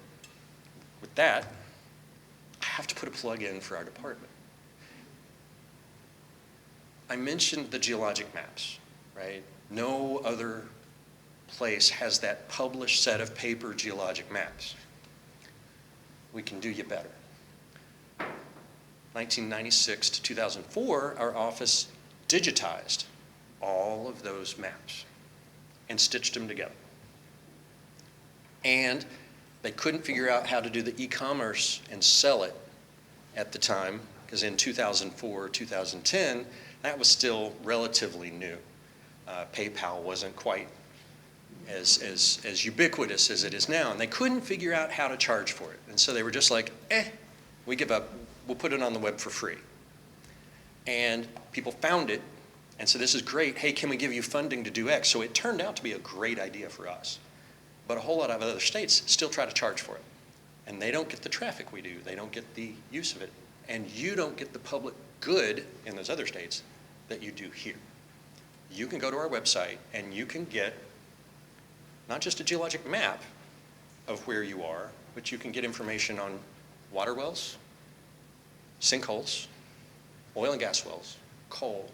with that, I have to put a plug in for our department. I mentioned the geologic maps, right? No other place has that published set of paper geologic maps. We can do you better. 1996 to 2004, our office digitized all of those maps and stitched them together. And they couldn't figure out how to do the e-commerce and sell it at the time, because in 2004, 2010, that was still relatively new. PayPal wasn't quite as ubiquitous as it is now, and they couldn't figure out how to charge for it. And so they were just like, we give up, we'll put it on the web for free. And people found it and said, this is great, hey, can we give you funding to do X? So it turned out to be a great idea for us. But a whole lot of other states still try to charge for it. And they don't get the traffic we do, they don't get the use of it, and you don't get the public good in those other states that you do here. You can go to our website and you can get not just a geologic map of where you are, but you can get information on water wells, sinkholes, oil and gas wells, coal,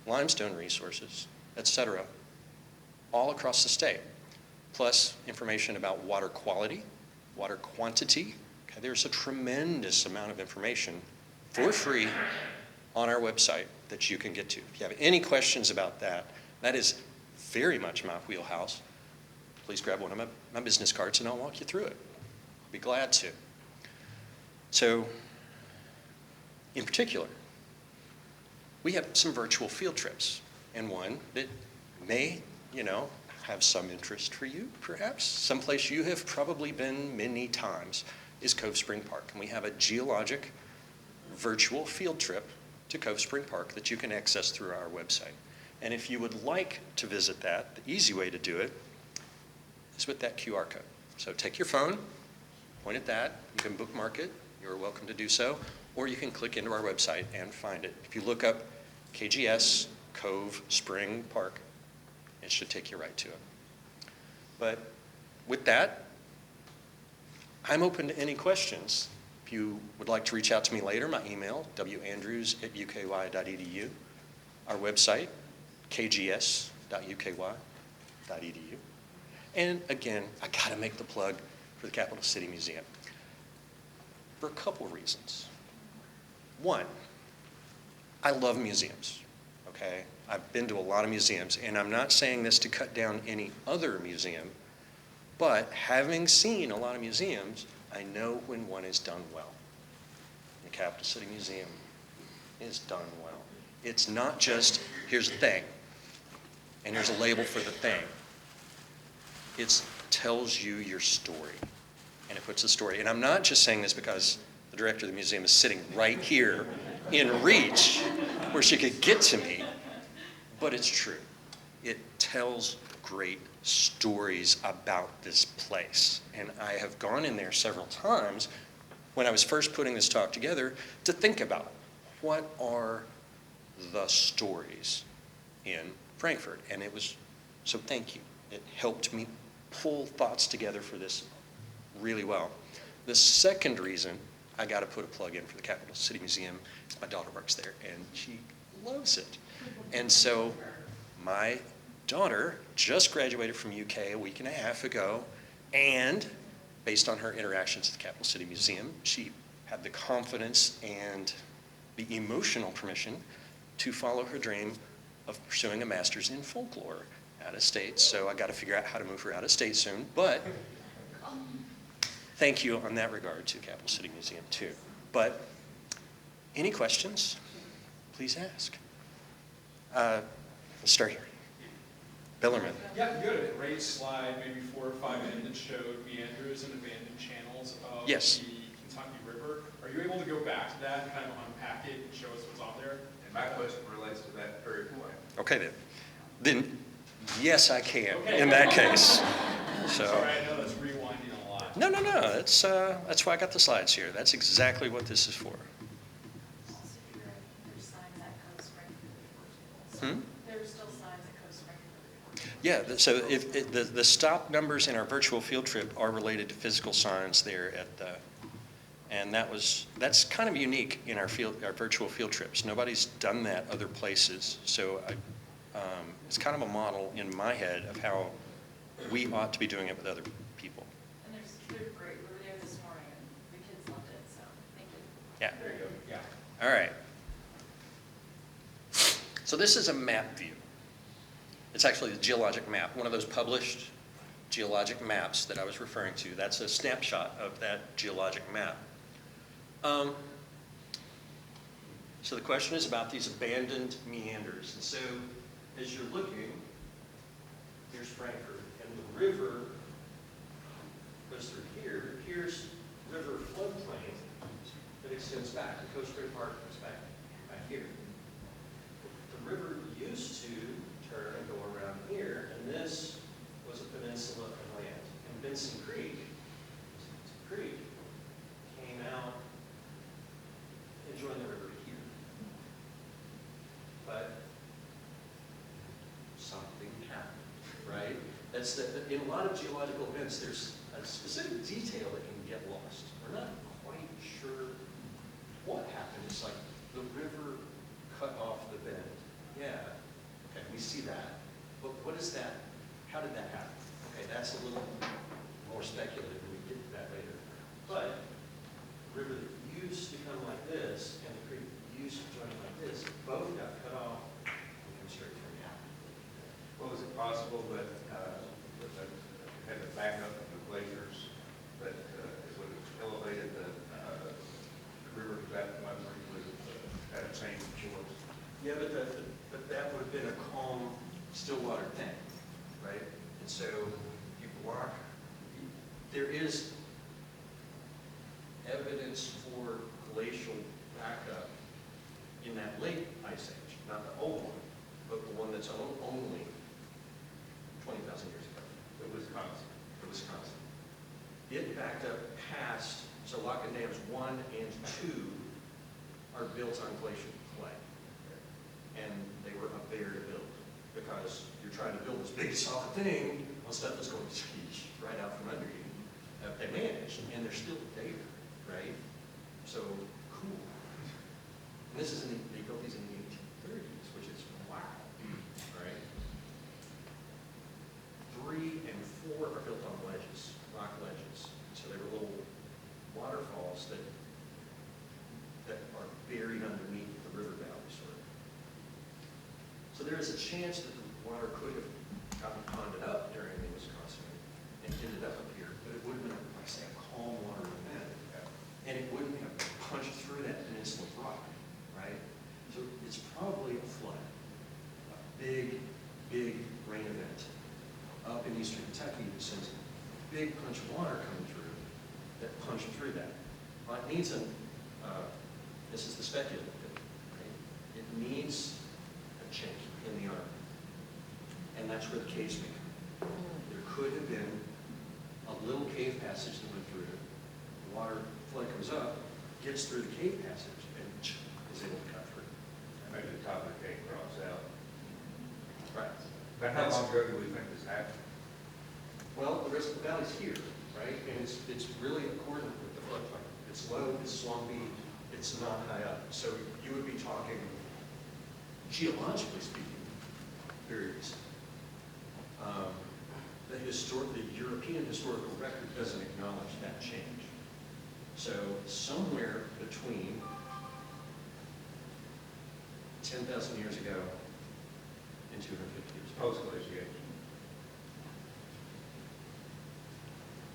limestone resources, etc., all across the state, plus information about water quality, water quantity. Okay, there's a tremendous amount of information for free on our website that you can get to. If you have any questions about that, that is very much my wheelhouse. Please grab one of my business cards and I'll walk you through it. I'll be glad to. So, in particular, we have some virtual field trips, and one that may, have some interest for you, perhaps. Someplace you have probably been many times is Cove Spring Park, and we have a geologic virtual field trip to Cove Spring Park that you can access through our website. And if you would like to visit that, the easy way to do it is with that QR code. So take your phone, point at that, you can bookmark it, you're welcome to do so, or you can click into our website and find it. If you look up KGS, Cove Spring Park, it should take you right to it. But with that, I'm open to any questions. If you would like to reach out to me later, my email, wandrews@uky.edu, our website, kgs.uky.edu. And again, I gotta make the plug for the Capital City Museum for a couple reasons. One, I love museums, okay? I've been to a lot of museums, and I'm not saying this to cut down any other museum, but having seen a lot of museums, I know when one is done well. The Capital City Museum is done well. It's not just, here's a thing, and here's a label for the thing. It tells you your story, and it puts a story. And I'm not just saying this because the director of the museum is sitting right here in reach where she could get to me, but it's true. It tells great stories about this place. And I have gone in there several times when I was first putting this talk together to think about what are the stories in Frankfort. And it was, so thank you. It helped me pull thoughts together for this really well. The second reason I got to put a plug in for the Capital City Museum is my daughter works there and she loves it. And so my daughter just graduated from UK a week and a half ago, and based on her interactions at the Capital City Museum, she had the confidence and the emotional permission to follow her dream of pursuing a master's in folklore out of state. So I got to figure out how to move her out of state soon, but thank you on that regard to Capital City Museum too. But any questions, please ask. Let's start here. Bellerman. Yeah, you had a great slide, maybe 4 or 5 in, that showed meanders and abandoned channels of Yes. the Kentucky River. Are you able to go back to that and kind of unpack it and show us what's on there? And my question relates to that very point. Okay then yes, I can in that case. So. Sorry, I know that's rewinding a lot. No. That's why I got the slides here. That's exactly what this is for. Yeah, so the stop numbers in our virtual field trip are related to physical science there at the, and that's kind of unique in our virtual field trips. Nobody's done that other places, so it's kind of a model in my head of how we ought to be doing it with other people. And they're great. We were there this morning and the kids loved it, so thank you. Yeah. There you go. Yeah. All right. So this is a map view. It's actually the geologic map, one of those published geologic maps that I was referring to. That's a snapshot of that geologic map. So the question is about these abandoned meanders. And so as you're looking, here's Frankfort, and the river goes through here. Here's river floodplain that extends back. The Coast Guard Park goes back here. The river used to turn and go around here, and this was a peninsula of land. And Benson Creek came out and joined the river here. But something happened, right? That's in a lot of geological events, there's a specific detail that can get lost. We're not quite sure what happened. It's like the river cut off the bend. Yeah, okay, we see that. But what is that? How did that happen? Okay, that's a little more speculative, and we get to that later. But the river that used to come like this and the creek that used to join like this, both got cut off and come straight from here. Well, is it possible that had the backup of the glaciers that it would have elevated the river to that much, or you would have had a change in shores? Yeah, but that would have been a calm, still water thing, right? And so you block, there is evidence for glacial backup in that late ice age, not the old one, but the one that's only 20,000 years ago. The Wisconsin. It backed up past, so lock and dams 1 and 2 are built on glacial clay. And they were up there to build, because you're trying to build this big solid thing on stuff that's going to ski right out from under you. They managed, and they're still there, right? So, cool. And this is they built these in the 1830s, which is wow, right? 3 and 4 are built on ledges, rock ledges. So they were little waterfalls that are buried underneath the river valley, sort of. So there is a chance that the water could have gotten ponded up during the Wisconsin and ended up here, but it would have been, like I say, a calm water event. And it wouldn't have punched through that peninsula rock, right? So it's probably a flood, a big, big rain event up in eastern Kentucky that sends a big punch of water coming through that punched through that. Well, it needs this is the speculative bit, right? It needs a chink in the armor. And that's where the caves may come. There could have been a little cave passage that went through. The water flood comes up, gets through the cave passage, and is able to cut through. And maybe the top of the cake drops out. Right. But how long ago do we think this happened? Well, the rest of the valley's here, right? And it's really accordant with the floodplain. It's low, it's swampy, it's not high up. So you would be talking, geologically speaking, very recent. The European historical record doesn't acknowledge that change. So somewhere between 10,000 years ago and 250 years ago. Post-glaciation.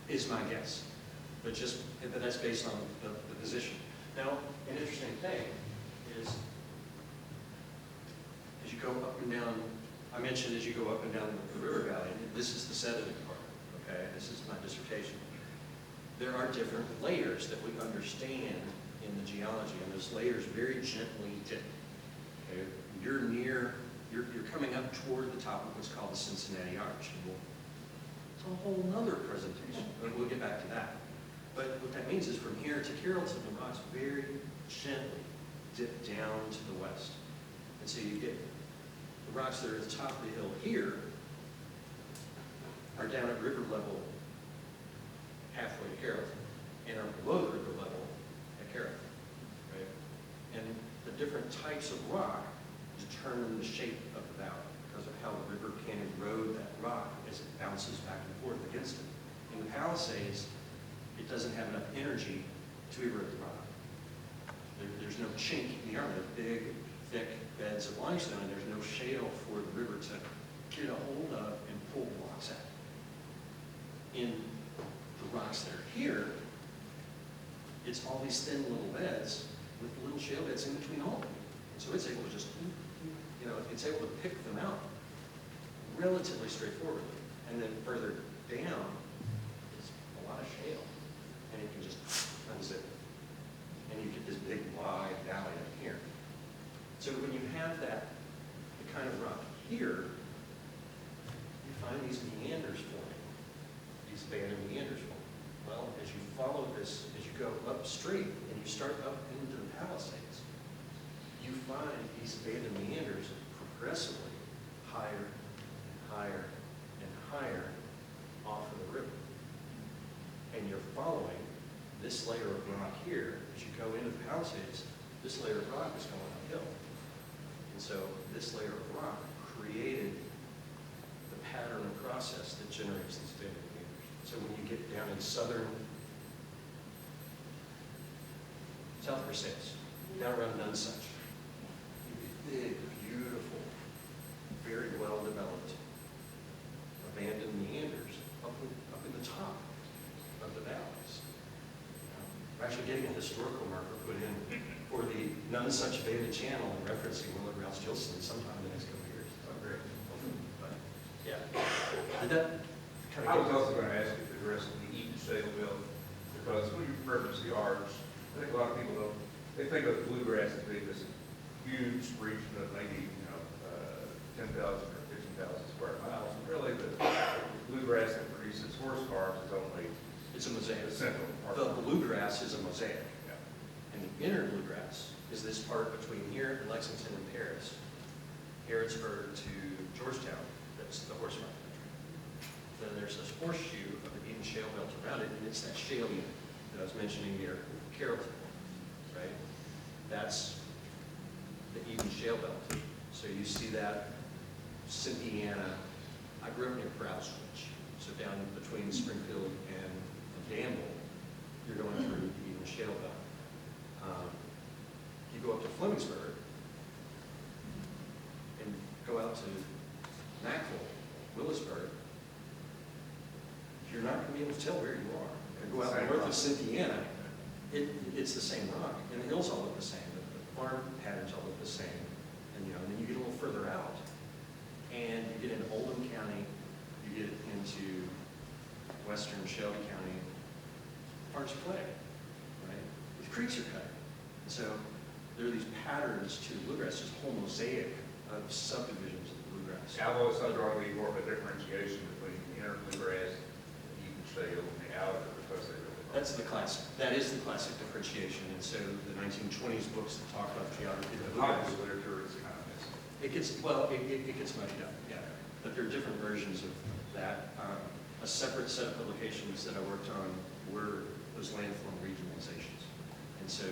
Is my guess, but that's based on the position. Now, an interesting thing is, as you go up and down, I mentioned as you go up and down the river valley, this is the sediment part, okay? This is my dissertation. There are different layers that we understand in the geology, and those layers very gently dip. Okay? You're coming up toward the top of what's called the Cincinnati Arch. And it's a whole nother presentation, but we'll get back to that. But what that means is from here to Carrollton, the rocks very gently dip down to the west. And so you get the rocks that are at the top of the hill here are down at river level halfway to Carrollton and are below the river level at Carrollton, right? And the different types of rock determine the shape of the valley because of how the river can erode that rock as it bounces back and forth against it. In the Palisades, it doesn't have enough energy to erode the rock. There's no chink in the armor. They're big, thick beds of limestone, and there's no shale for the river to get a hold of and pull blocks at. In the rocks that are here, it's all these thin little beds with little shale beds in between all of them. So it's able to just, it's able to pick them out relatively straightforwardly. And then further down is a lot of shale, and it can just unzip. And you get this big wide valley up here. So when you have that, the kind of rock here, you find these meanders forming, these abandoned meanders forming. Well, as you follow this, as you go up straight and you start up into the Palisades, you find these abandoned meanders progressively higher and higher and higher off of the river. And you're following this layer of rock here. As you go into the Palisades, this layer of rock is going uphill. And so this layer of rock created the pattern and process that generates these abandoned meanders. So when you get down in southern South Versailles, down around Nonsuch, you get big, beautiful, very well-developed abandoned meanders up in the top of the valleys. We're actually getting a historical marker put in for the Nonsuch abandoned channel and referencing Willard Rouse Gilson sometime in the next couple of years. Oh, great. But, yeah. Did that kind of I was also going to ask you to address the Eaton Shale Belt, because when you reference the arts, I think a lot of people don't, they think of bluegrass as being this huge region of maybe, 10,000 or 15,000 square miles. And really, the bluegrass that produces horse cars is only It's a mosaic. the central part. The bluegrass is a mosaic. Yeah. And the inner bluegrass is this part between here and Lexington and Paris, Harrodsburg to Georgetown, that's the horse run country. Then there's this horseshoe of the Eaton Shale Belt around it, and it's that shale unit that I was mentioning near Carrollton, right? That's the Eaton Shale Belt. So you see that, Cynthiana. I grew up near Krause Ridge, so down between Springfield and Danville, you're going through the Eaton Shale Belt. You go up to Flemingsburg and go out to Mackville, Willisburg, you're not going to be able to tell where you are. And go out north of Cynthiana, it's the same rock, and the hills all look the same, the farm patterns all look the same, and then you get a little further out, and you get into Oldham County, you get into western Shelby County, parts of clay, right? The creeks are cut. So there are these patterns to the bluegrass, this whole mosaic of subdivisions of the bluegrass. I've always thought there ought to be more of a differentiation between the inner bluegrass and the Eaton Shale and the outer, because they really are. That's the classic. That is the classic differentiation. And so the 1920s books that talk about the geography of the The popular bluegrass, literature is kind of missing. it gets muddied up, yeah. But there are different versions of that. A separate set of publications that I worked on were those landform regionalizations. And so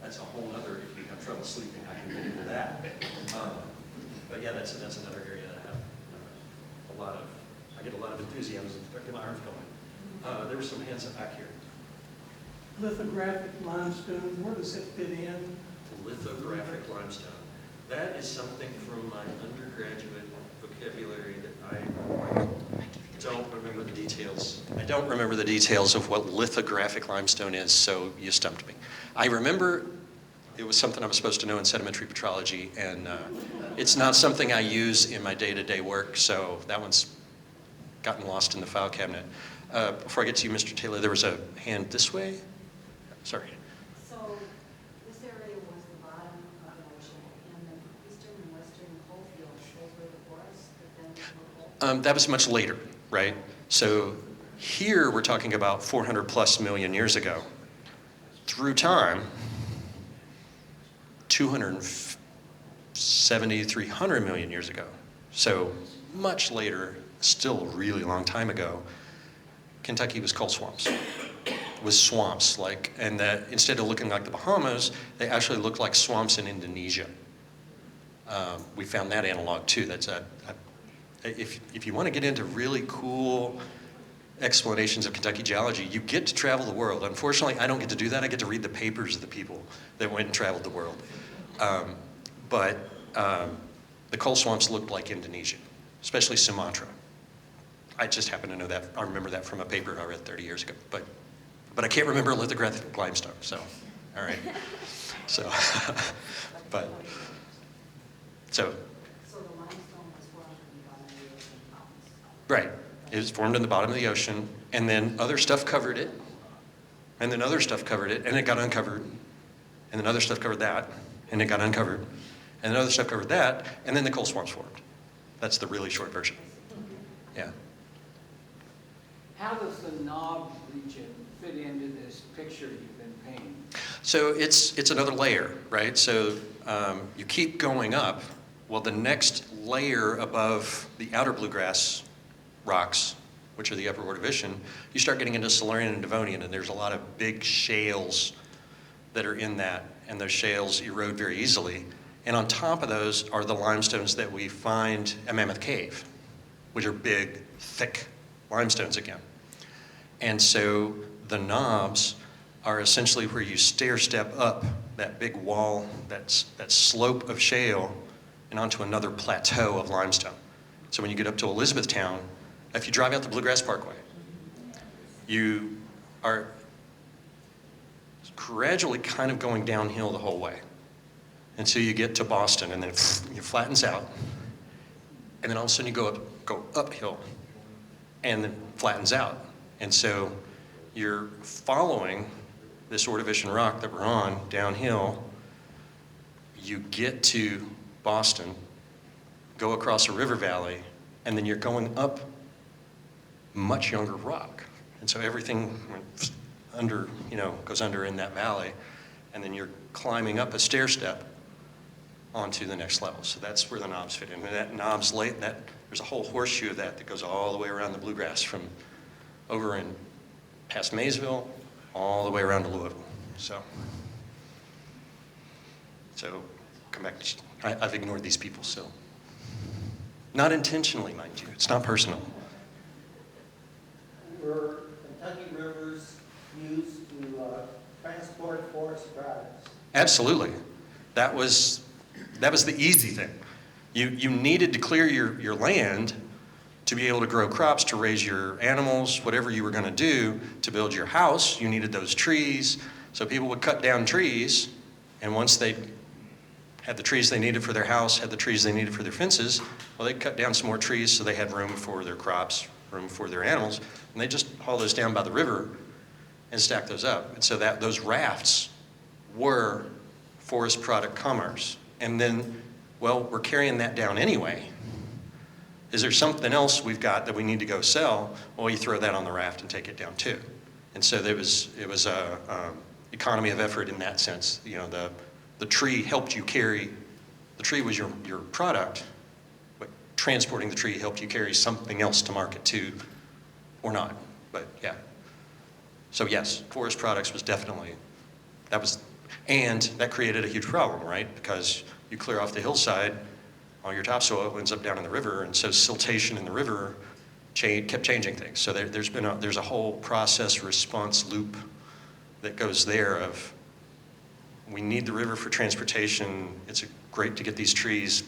that's a whole other, if you have trouble sleeping, I can get into that. But yeah, that's another area that I have I get a lot of enthusiasm to get my arms going. There were some hands up back here. Lithographic limestone, where does it fit in? Lithographic limestone. That is something from my undergraduate vocabulary that I don't remember the details. I don't remember the details of what lithographic limestone is, so you stumped me. I remember it was something I was supposed to know in sedimentary petrology, and it's not something I use in my day-to-day work, so that one's gotten lost in the file cabinet. Before I get to you, Mr. Taylor, there was a hand this way. Sorry. So this area was the bottom of the ocean, and the eastern and western coal fields, those were the forests, but then were coal. That was much later, right? So here we're talking about 400 plus million years ago. Through time, 270, 300 million years ago. So much later still a really long time ago, Kentucky was coal swamps. Was swamps, and that instead of looking like the Bahamas, they actually looked like swamps in Indonesia. We found that analog too. That's if you want to get into really cool explanations of Kentucky geology, you get to travel the world. Unfortunately, I don't get to do that. I get to read the papers of the people that went and traveled the world. But the coal swamps looked like Indonesia, especially Sumatra. I just happen to know that. I remember that from a paper I read 30 years ago. But I can't remember lithographic limestone, so, all right. So, so the limestone was formed in the bottom of the ocean mountains. right. It was formed in the bottom of the ocean, and then other stuff covered it, and then other stuff covered it, and it got uncovered, and then other stuff covered that, and it got uncovered, and then other stuff covered that, and then the coal swamps formed. That's the really short version. Yeah. How does the knob region fit into this picture you've been painting? So it's another layer, right? So you keep going up. Well, the next layer above the outer bluegrass rocks, which are the upper Ordovician, you start getting into Silurian and Devonian, and there's a lot of big shales that are in that, and those shales erode very easily. And on top of those are the limestones that we find at Mammoth Cave, which are big, thick limestones again. And so the knobs are essentially where you stair step up that big wall, that slope of shale, and onto another plateau of limestone. So when you get up to Elizabethtown, if you drive out the Bluegrass Parkway, you are gradually kind of going downhill the whole way until you get to Boston, and then it flattens out, and then all of a sudden you go uphill, and then flattens out. And so you're following this Ordovician rock that we're on downhill. You get to Boston, go across a river valley, and then you're going up much younger rock. And so everything under, goes under in that valley, and then you're climbing up a stair step onto the next level. So that's where the knobs fit in. And that knobs, there's a whole horseshoe of that goes all the way around the bluegrass from over in past Maysville, all the way around to Louisville. So come back. I've ignored these people, so. Not intentionally, mind you. It's not personal. Were Kentucky rivers used to transport forest products? Absolutely. That was the easy thing. You needed to clear your land to be able to grow crops, to raise your animals, whatever you were going to do to build your house. You needed those trees. So people would cut down trees, and once they had the trees they needed for their house, had the trees they needed for their fences, well, they'd cut down some more trees so they had room for their crops, room for their animals, and they just haul those down by the river and stack those up. And so those rafts were forest product commerce. And then, well, we're carrying that down anyway. Is there something else we've got that we need to go sell? Well, you throw that on the raft and take it down too. And so it was a economy of effort in that sense. The tree helped you carry, the tree was your product, but transporting the tree helped you carry something else to market too, or not, but yeah. So yes, forest products was definitely, and that created a huge problem, right? Because you clear off the hillside, all your topsoil ends up down in the river, and so siltation in the river kept changing things. So there's a whole process response loop that goes there of, we need the river for transportation. It's great to get these trees,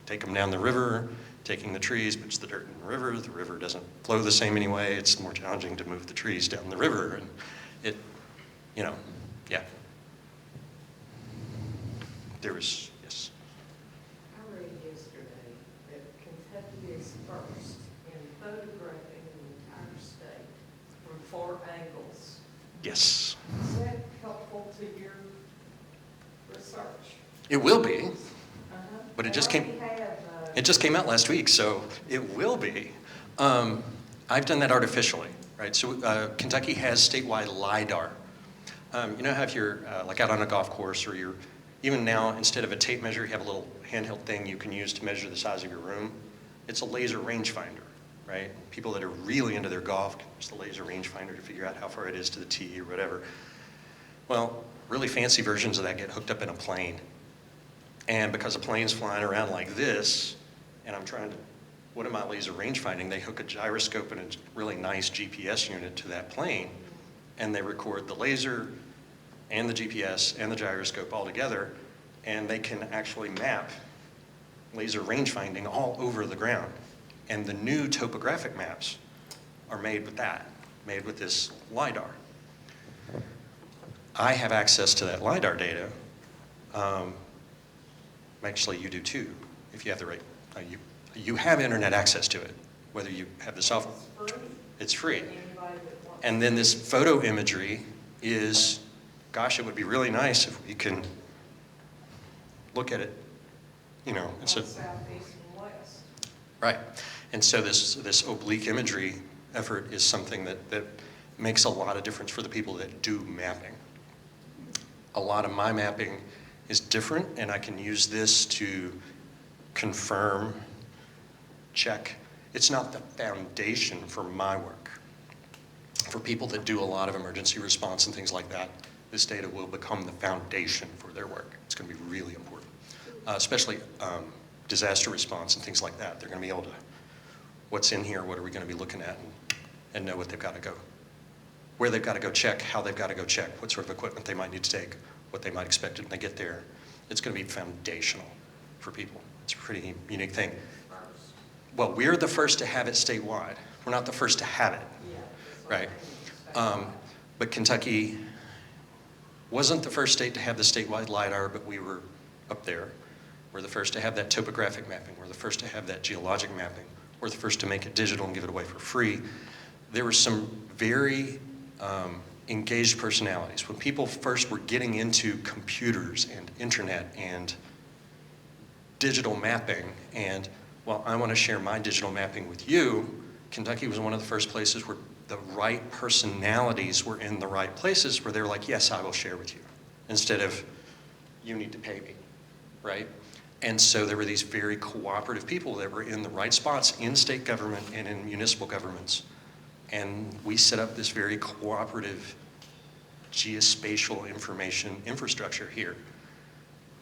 take them down the river, taking the trees, puts the dirt in the river. The river doesn't flow the same anyway. It's more challenging to move the trees down the river. And it, yeah. There was, yes. I read yesterday that Kentucky is first in photographing the entire state from 4 angles. Yes. Is that helpful to your research? It will be, Uh-huh. but it They just came. already have, It just came out last week, so it will be. I've done that artificially, right? So Kentucky has statewide LIDAR. You know how if you're like out on a golf course, or even now, instead of a tape measure, you have a little handheld thing you can use to measure the size of your room. It's a laser rangefinder. right? People that are really into their golf can use the laser rangefinder to figure out how far it is to the tee or whatever. Well, really fancy versions of that get hooked up in a plane. And because the plane's flying around like this, and I'm trying to, what am I laser rangefinding? They hook a gyroscope and a really nice GPS unit to that plane, and they record the laser and the GPS and the gyroscope all together, and they can actually map laser rangefinding all over the ground. And the new topographic maps are made with that, made with this LiDAR. I have access to that LiDAR data. Actually, you do too, if you have the right, you have internet access to it, whether you have the software. It's free. And then this photo imagery is, gosh, it would be really nice if we can look at it, you know. South, east, and west. Right. And so this oblique imagery effort is something that makes a lot of difference for the people that do mapping. A lot of my mapping is different, and I can use this to confirm, check. It's not the foundation for my work. For people that do a lot of emergency response and things like that, this data will become the foundation for their work. It's going to be really important, especially disaster response and things like that. They're going to be able to, what's in here, what are we going to be looking at, and know what they've got to go, where they've got to go check, how they've got to go check, what sort of equipment they might need to take, what they might expect when they get there. It's going to be foundational for people. It's a pretty unique thing. Well, we're the first to have it statewide. We're not the first to have it, right? But Kentucky wasn't the first state to have the statewide LiDAR, but we were up there. We're the first to have that topographic mapping. We're the first to have that geologic mapping. We're the first to make it digital and give it away for free. There were some very engaged personalities. When people first were getting into computers and internet and digital mapping, and, well, I want to share my digital mapping with you, Kentucky was one of the first places where the right personalities were in the right places where they were like, yes, I will share with you, instead of, you need to pay me, right? And so there were these very cooperative people that were in the right spots in state government and in municipal governments. And we set up this very cooperative geospatial information infrastructure here.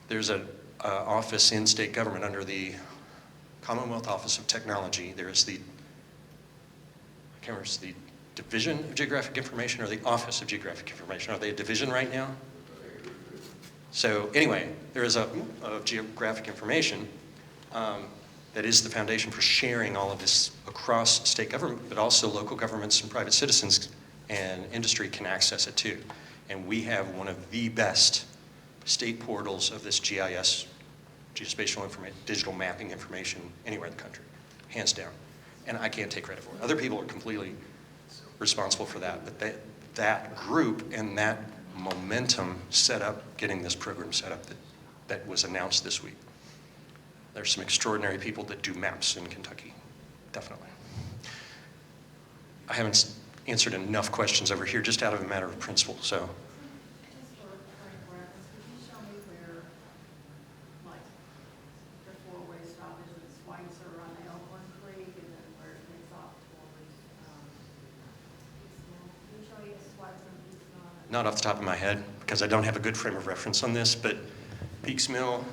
There's an office in state government under the Commonwealth Office of Technology. There's the, I can't remember, it's the Division of Geographic Information or the Office of Geographic Information. Are they a division right now? So anyway, there is a geographic information that is the foundation for sharing all of this across state government, but also local governments and private citizens and industry can access it too. And we have one of the best state portals of this GIS, geospatial information, digital mapping information anywhere in the country, hands down. And I can't take credit for it. Other people are completely responsible for that, but that group and that momentum set up, getting this program set up that was announced this week. There's some extraordinary people that do maps in Kentucky, definitely. I haven't answered enough questions over here just out of a matter of principle, so. Just for reference, could you show me where, like, the four-way stoppage at Sawyier on Elkhorn Creek, and then where it takes off towards, Peaksville? Can you show me Sawyier and Peaksville? Not off the top of my head, because I don't have a good frame of reference on this, but Peaks Mill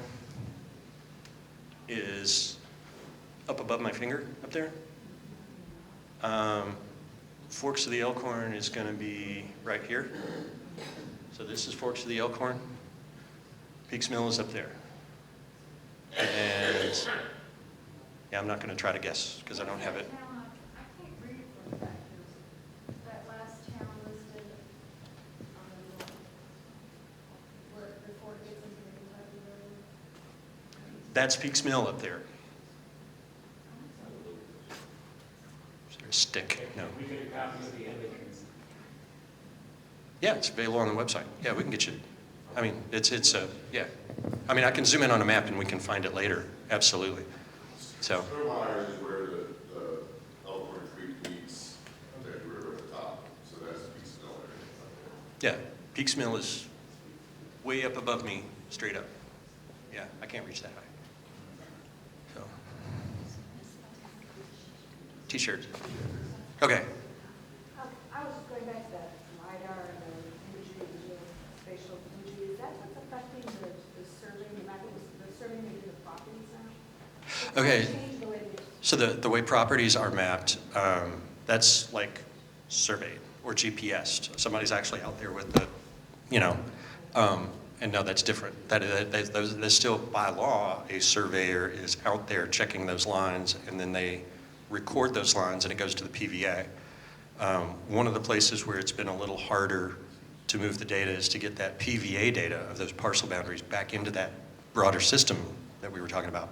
is up above my finger, up there. Forks of the Elkhorn is going to be right here. So this is Forks of the Elkhorn. Peaks Mill is up there. And yeah, I'm not going to try to guess because I don't have it. I can't read it from the back. That last town listed on the north, where before it gets into the Kentucky River. That's Peaks Mill up there. Is there a stick? No. We get a copy of the images. Yeah, it's available on the website. Yeah, we can get you. I mean, it's yeah. I mean, I can zoom in on a map and we can find it later. Absolutely. So. Sawyier is where the Elkhorn Creek meets the river at the top, so that's Peaks Mill area. Yeah, Peaks Mill is way up above me, straight up. Yeah, I can't reach that high. So. T-shirts. Okay. I was just going back to that LiDAR and the imagery, the spatial imagery. Is that what's affecting the survey, the survey they do the properties now? Okay. Change the way they- So the way properties are mapped, that's like surveyed or GPSed. Somebody's actually out there with the, and no, that's different. There's still by law, a surveyor is out there checking those lines, and then they record those lines and it goes to the PVA. One of the places where it's been a little harder to move the data is to get that PVA data of those parcel boundaries back into that broader system that we were talking about.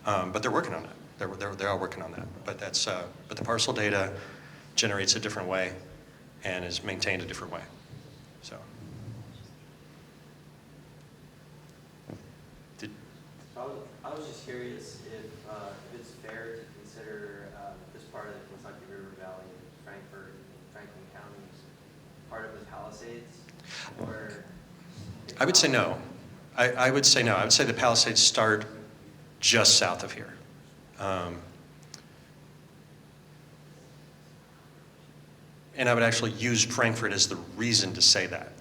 But they're working on that. They are working on that. But but the parcel data generates a different way and is maintained a different way. So. I was just curious if it's fair to consider this part of the Kentucky River Valley, Frankfort, and Franklin counties part of the Palisades, or? I would say no. I would say no. I would say the Palisades start just south of here. And I would actually use Frankfort as the reason to say that.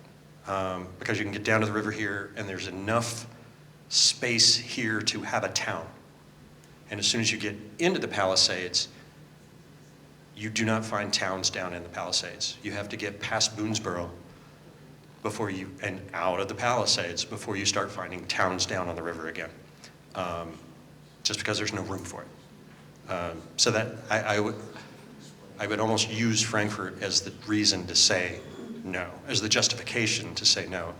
Because you can get down to the river here, and there's enough space here to have a town. And as soon as you get into the Palisades, you do not find towns down in the Palisades. You have to get past Boonesboro and out of the Palisades before you start finding towns down on the river again. Just because there's no room for it. So that I would almost use Frankfort as the reason to say no, as the justification to say no.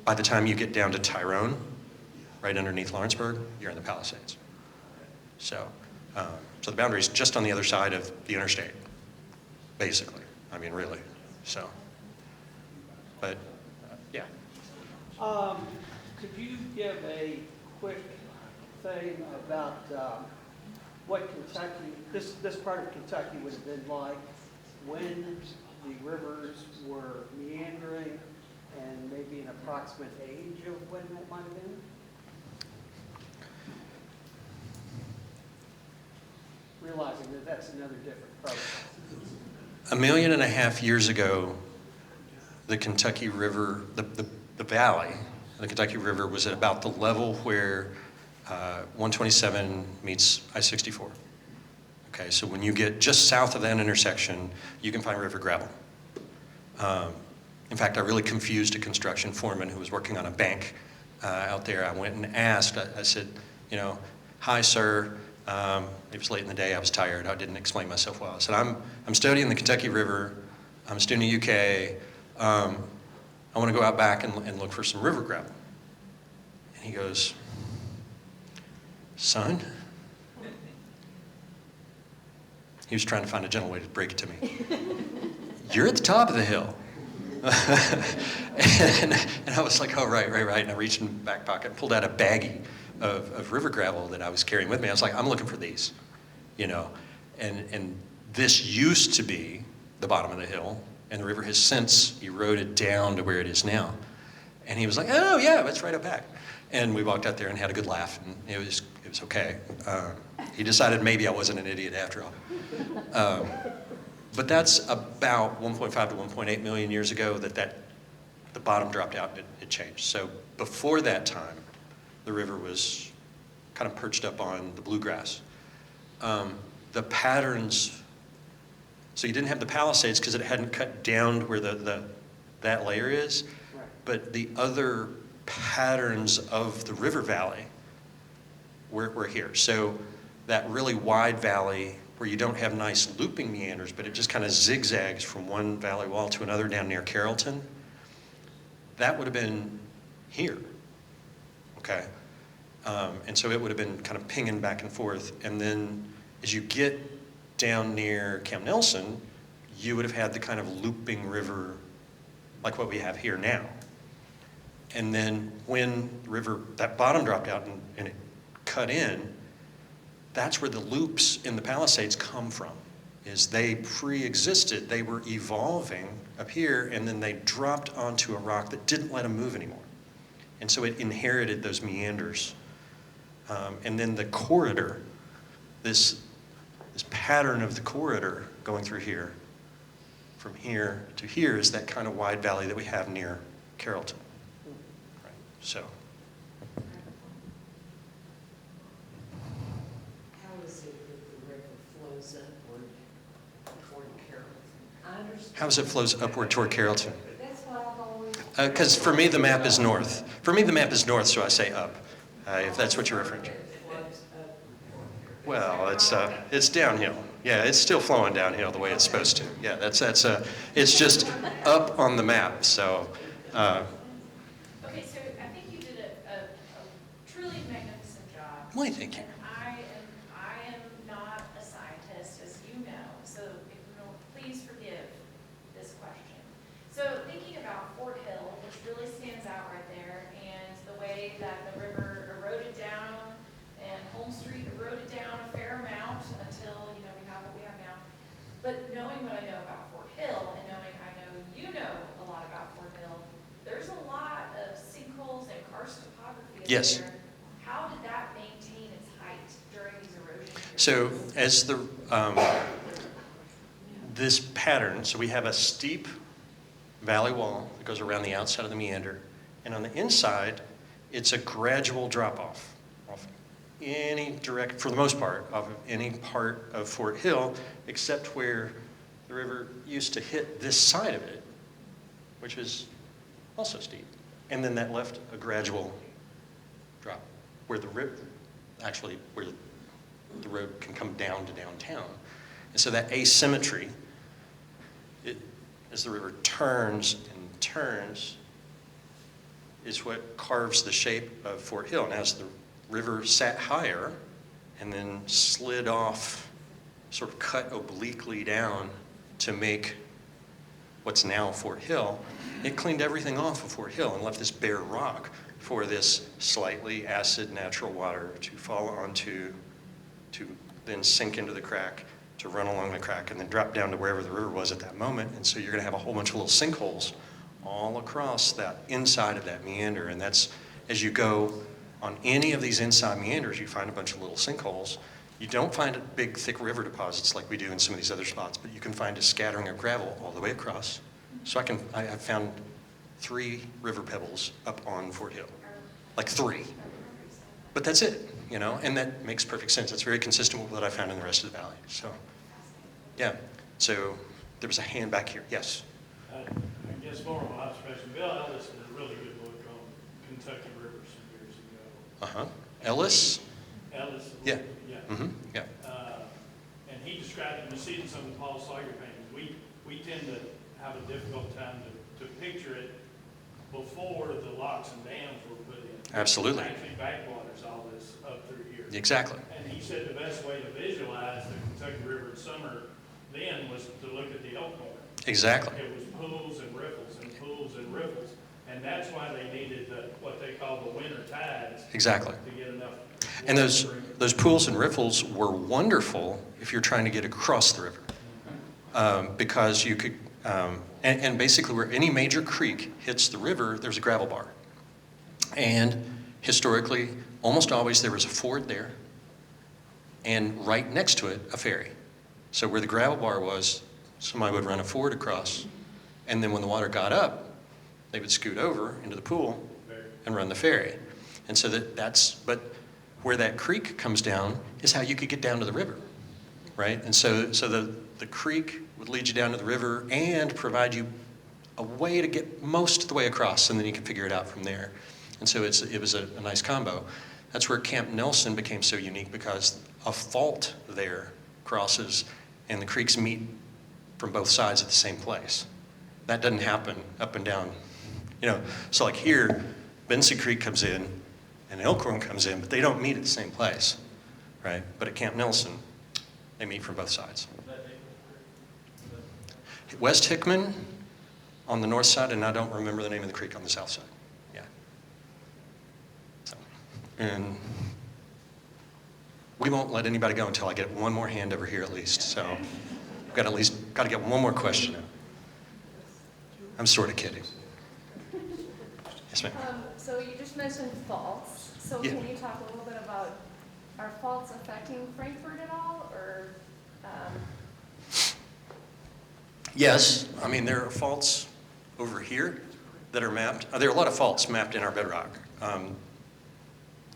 By the time you get down to Tyrone, right underneath Lawrenceburg, you're in the Palisades. So the boundary is just on the other side of the interstate, basically. I mean, really. So, but yeah. Could you give a quick thing about what Kentucky, this part of Kentucky would have been like when the rivers were meandering, and maybe an approximate age of when that might have been? Realizing that that's another different process. 1.5 million years ago, the Kentucky River, the valley, the Kentucky River was at about the level where 127 meets I-64. Okay, so when you get just south of that intersection, you can find river gravel. In fact, I really confused a construction foreman who was working on a bank out there. I went and asked, I said, hi, sir. It was late in the day, I was tired, I didn't explain myself well. I said, I'm studying the Kentucky River, I'm a student at UK, I want to go out back and look for some river gravel. And he goes, son? He was trying to find a gentle way to break it to me. You're at the top of the hill. and I was like, oh, right. And I reached in the back pocket and pulled out a baggie of river gravel that I was carrying with me. I was like, I'm looking for these, And this used to be the bottom of the hill, and the river has since eroded down to where it is now. And he was like, oh, yeah, that's right up back. And we walked out there and had a good laugh, and it was okay. He decided maybe I wasn't an idiot after all. But that's about 1.5 to 1.8 million years ago that the bottom dropped out and it changed. So before that time, the river was kind of perched up on the bluegrass. The patterns, so you didn't have the Palisades because it hadn't cut down to where that layer is, Right. but the other patterns of the river valley were here. So that really wide valley where you don't have nice looping meanders, but it just kind of zigzags from one valley wall to another down near Carrollton, that would have been here, okay? And so it would have been kind of pinging back and forth. And then as you get down near Camp Nelson, you would have had the kind of looping river like what we have here now. And then when the river, that bottom dropped out and it cut in, that's where the loops in the Palisades come from, is they pre-existed, they were evolving up here, and then they dropped onto a rock that didn't let them move anymore. And so it inherited those meanders. And then the corridor, this this pattern of the corridor going through here, from here to here, is that kind of wide valley that we have near Carrollton. Right? So. How is it that the river flows upward toward Carrollton? I understand. How does it flows upward toward Carrollton? That's what I've always. Because for me, the map is north. For me, the map is north, so I say up, if that's what you're referring to. Well, it's downhill. Yeah, it's still flowing downhill the way it's supposed to. Yeah, it's just up on the map. So. Okay, so I think you did a truly magnificent job. Why, thank you. And I am not a scientist, as you know, so if you will, please forgive this question. So thinking about Fort Hill, which really stands out right there, and the way that the river eroded down and Holmes Street eroded down a fair amount until, we have what we have now. But knowing what I know about Fort Hill and knowing I know you know a lot about Fort Hill, there's a lot of sinkholes and karst topography Yes. there. How did that maintain its height during these erosion periods? So as this pattern, so we have a steep valley wall that goes around the outside of the meander, and on the inside, it's a gradual drop-off any direct, for the most part, of any part of Fort Hill, except where the river used to hit this side of it, which is also steep. And then that left a gradual drop, where the river, actually, where the road can come down to downtown. And so that asymmetry, as the river turns and turns, is what carves the shape of Fort Hill. And as the river sat higher and then slid off, sort of cut obliquely down to make what's now Fort Hill, it cleaned everything off of Fort Hill and left this bare rock for this slightly acid natural water to fall onto, to then sink into the crack, to run along the crack, and then drop down to wherever the river was at that moment. And so you're going to have a whole bunch of little sinkholes all across that inside of that meander. And that's, as you go on any of these inside meanders, you find a bunch of little sinkholes. You don't find big, thick river deposits like we do in some of these other spots, but you can find a scattering of gravel all the way across. So I've found 3 river pebbles up on Fort Hill, like 3. But that's it, and that makes perfect sense. That's very consistent with what I found in the rest of the valley. So, yeah. So there was a hand back here. Yes. I guess more of an observation. Bill Ellis did a really good book on Kentucky rivers some years ago. Ellis? Ellis. Yeah. Yeah. Mm-hmm. Yeah. And he described it, you see in some of the Paul Sawyer paintings, we tend to have a difficult time to picture it before the locks and dams were put in. Absolutely. Actually backwaters all this up through here. Exactly. And he said the best way to visualize the Kentucky River in summer then was to look at the Elkhorn. Exactly. It was pools and riffles and pools and riffles. And that's why they needed what they call the winter tides. Exactly. To get enough. And those pools and riffles were wonderful if you're trying to get across the river. Because you could, and basically where any major creek hits the river, there's a gravel bar. And historically, almost always there was a ford there, and right next to it, a ferry. So where the gravel bar was, somebody would run a ford across, and then when the water got up, they would scoot over into the pool and run the ferry. And so but where that creek comes down is how you could get down to the river, right? And so the creek would lead you down to the river and provide you a way to get most of the way across, and then you can figure it out from there. And so it was a nice combo. That's where Camp Nelson became so unique, because a fault there crosses and the creeks meet from both sides at the same place. That doesn't happen up and down. So like here, Benson Creek comes in and Elkhorn comes in, but they don't meet at the same place, right? But at Camp Nelson, they meet from both sides. West Hickman on the north side, and I don't remember the name of the creek on the south side. Yeah. So, and we won't let anybody go until I get one more hand over here at least. So I've got to get one more question in. I'm sort of kidding. Yes, ma'am. So you just mentioned faults. So Yeah. Can you talk a little bit about, are faults affecting Frankfort at all, or Yes, I mean, there are faults over here that are mapped. There are a lot of faults mapped in our bedrock.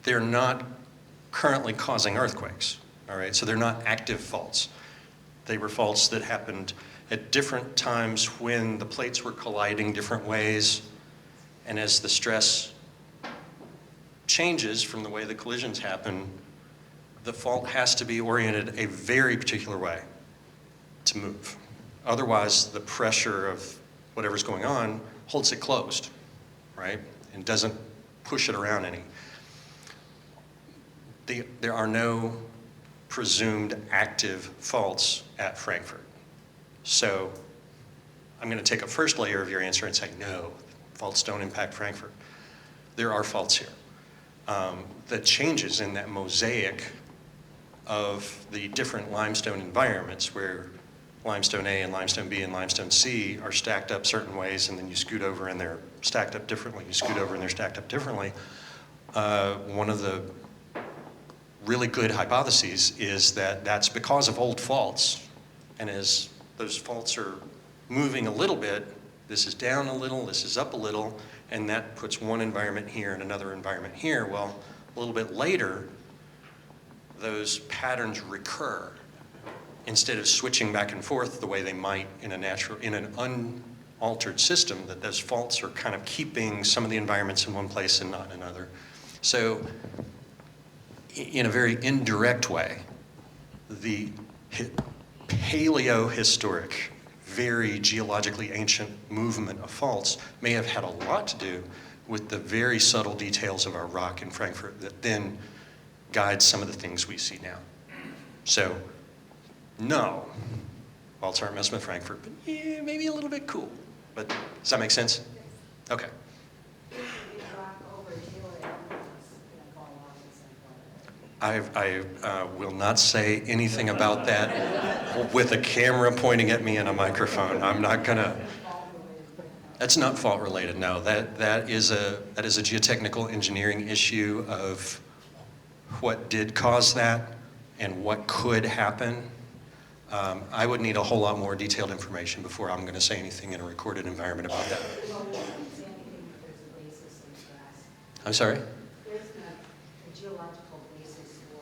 They're not currently causing earthquakes, all right? So they're not active faults. They were faults that happened at different times when the plates were colliding different ways, and as the stress changes from the way the collisions happen, the fault has to be oriented a very particular way to move. Otherwise, the pressure of whatever's going on holds it closed, right? And doesn't push it around any. There are no presumed active faults at Frankfort. So I'm going to take a first layer of your answer and say, no, faults don't impact Frankfort. There are faults here. The changes in that mosaic of the different limestone environments where limestone A and limestone B and limestone C are stacked up certain ways, and then you scoot over and they're stacked up differently. You scoot over and they're stacked up differently. One of the really good hypotheses is that that's because of old faults. And as those faults are moving a little bit, this is down a little, this is up a little, and that puts one environment here and another environment here. Well, a little bit later, those patterns recur instead of switching back and forth the way they might in an unaltered system, that those faults are kind of keeping some of the environments in one place and not in another. So in a very indirect way, the paleohistoric, very geologically ancient movement of faults may have had a lot to do with the very subtle details of our rock in Frankfort that then guides some of the things we see now. So, no, faults aren't messing with Frankfort, but yeah, maybe a little bit cool. But does that make sense? Okay. I will not say anything about that with a camera pointing at me and a microphone. I'm not gonna. That's not fault related. No, that is a geotechnical engineering issue of what did cause that and what could happen. I would need a whole lot more detailed information before I'm going to say anything in a recorded environment about that. I'm sorry? There's a geological basis for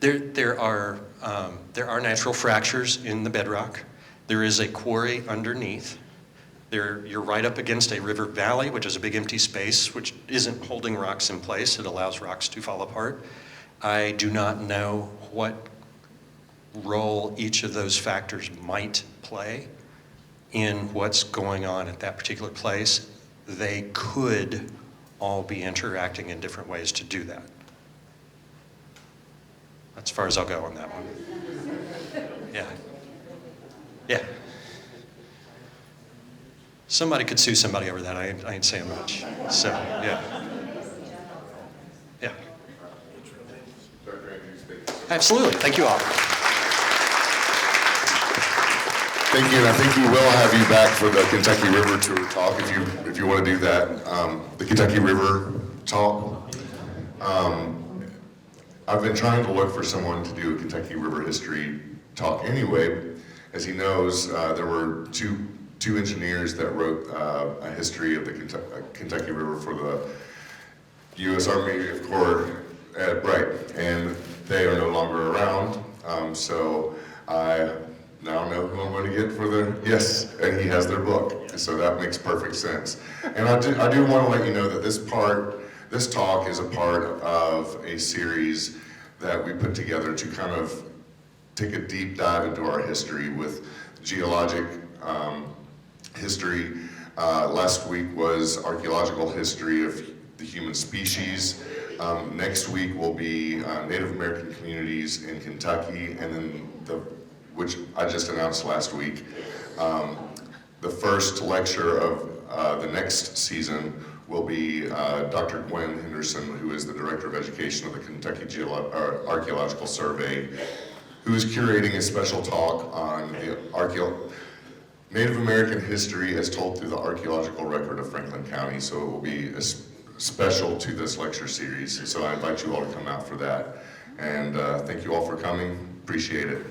that. There are natural fractures in the bedrock. There is a quarry underneath. You're right up against a river valley, which is a big empty space, which isn't holding rocks in place. It allows rocks to fall apart. I do not know what role each of those factors might play in what's going on at that particular place. They could all be interacting in different ways to do that. That's as far as I'll go on that one. Yeah. Yeah. Somebody could sue somebody over that. I ain't saying much. So, yeah. Yeah. Absolutely. Thank you all. Thank you, and I think we will have you back for the Kentucky River Tour talk if you want to do that. The Kentucky River talk. I've been trying to look for someone to do a Kentucky River history talk anyway. As he knows, there were two engineers that wrote a history of the Kentucky River for the U.S. Army Corps at Bright, and they are no longer around. So I now know who I'm going to get for yes, and he has their book, so that makes perfect sense. And I do want to let you know that this talk is a part of a series that we put together to kind of take a deep dive into our history with geologic history. Last week was archaeological history of the human species. Next week will be Native American communities in Kentucky, and then which I just announced last week. The first lecture of the next season will be Dr. Gwen Henderson, who is the Director of Education of the Kentucky Archaeological Survey, who is curating a special talk on the Native American history as told through the archaeological record of Franklin County. So it will be special to this lecture series. So I invite you all to come out for that. And thank you all for coming. Appreciate it.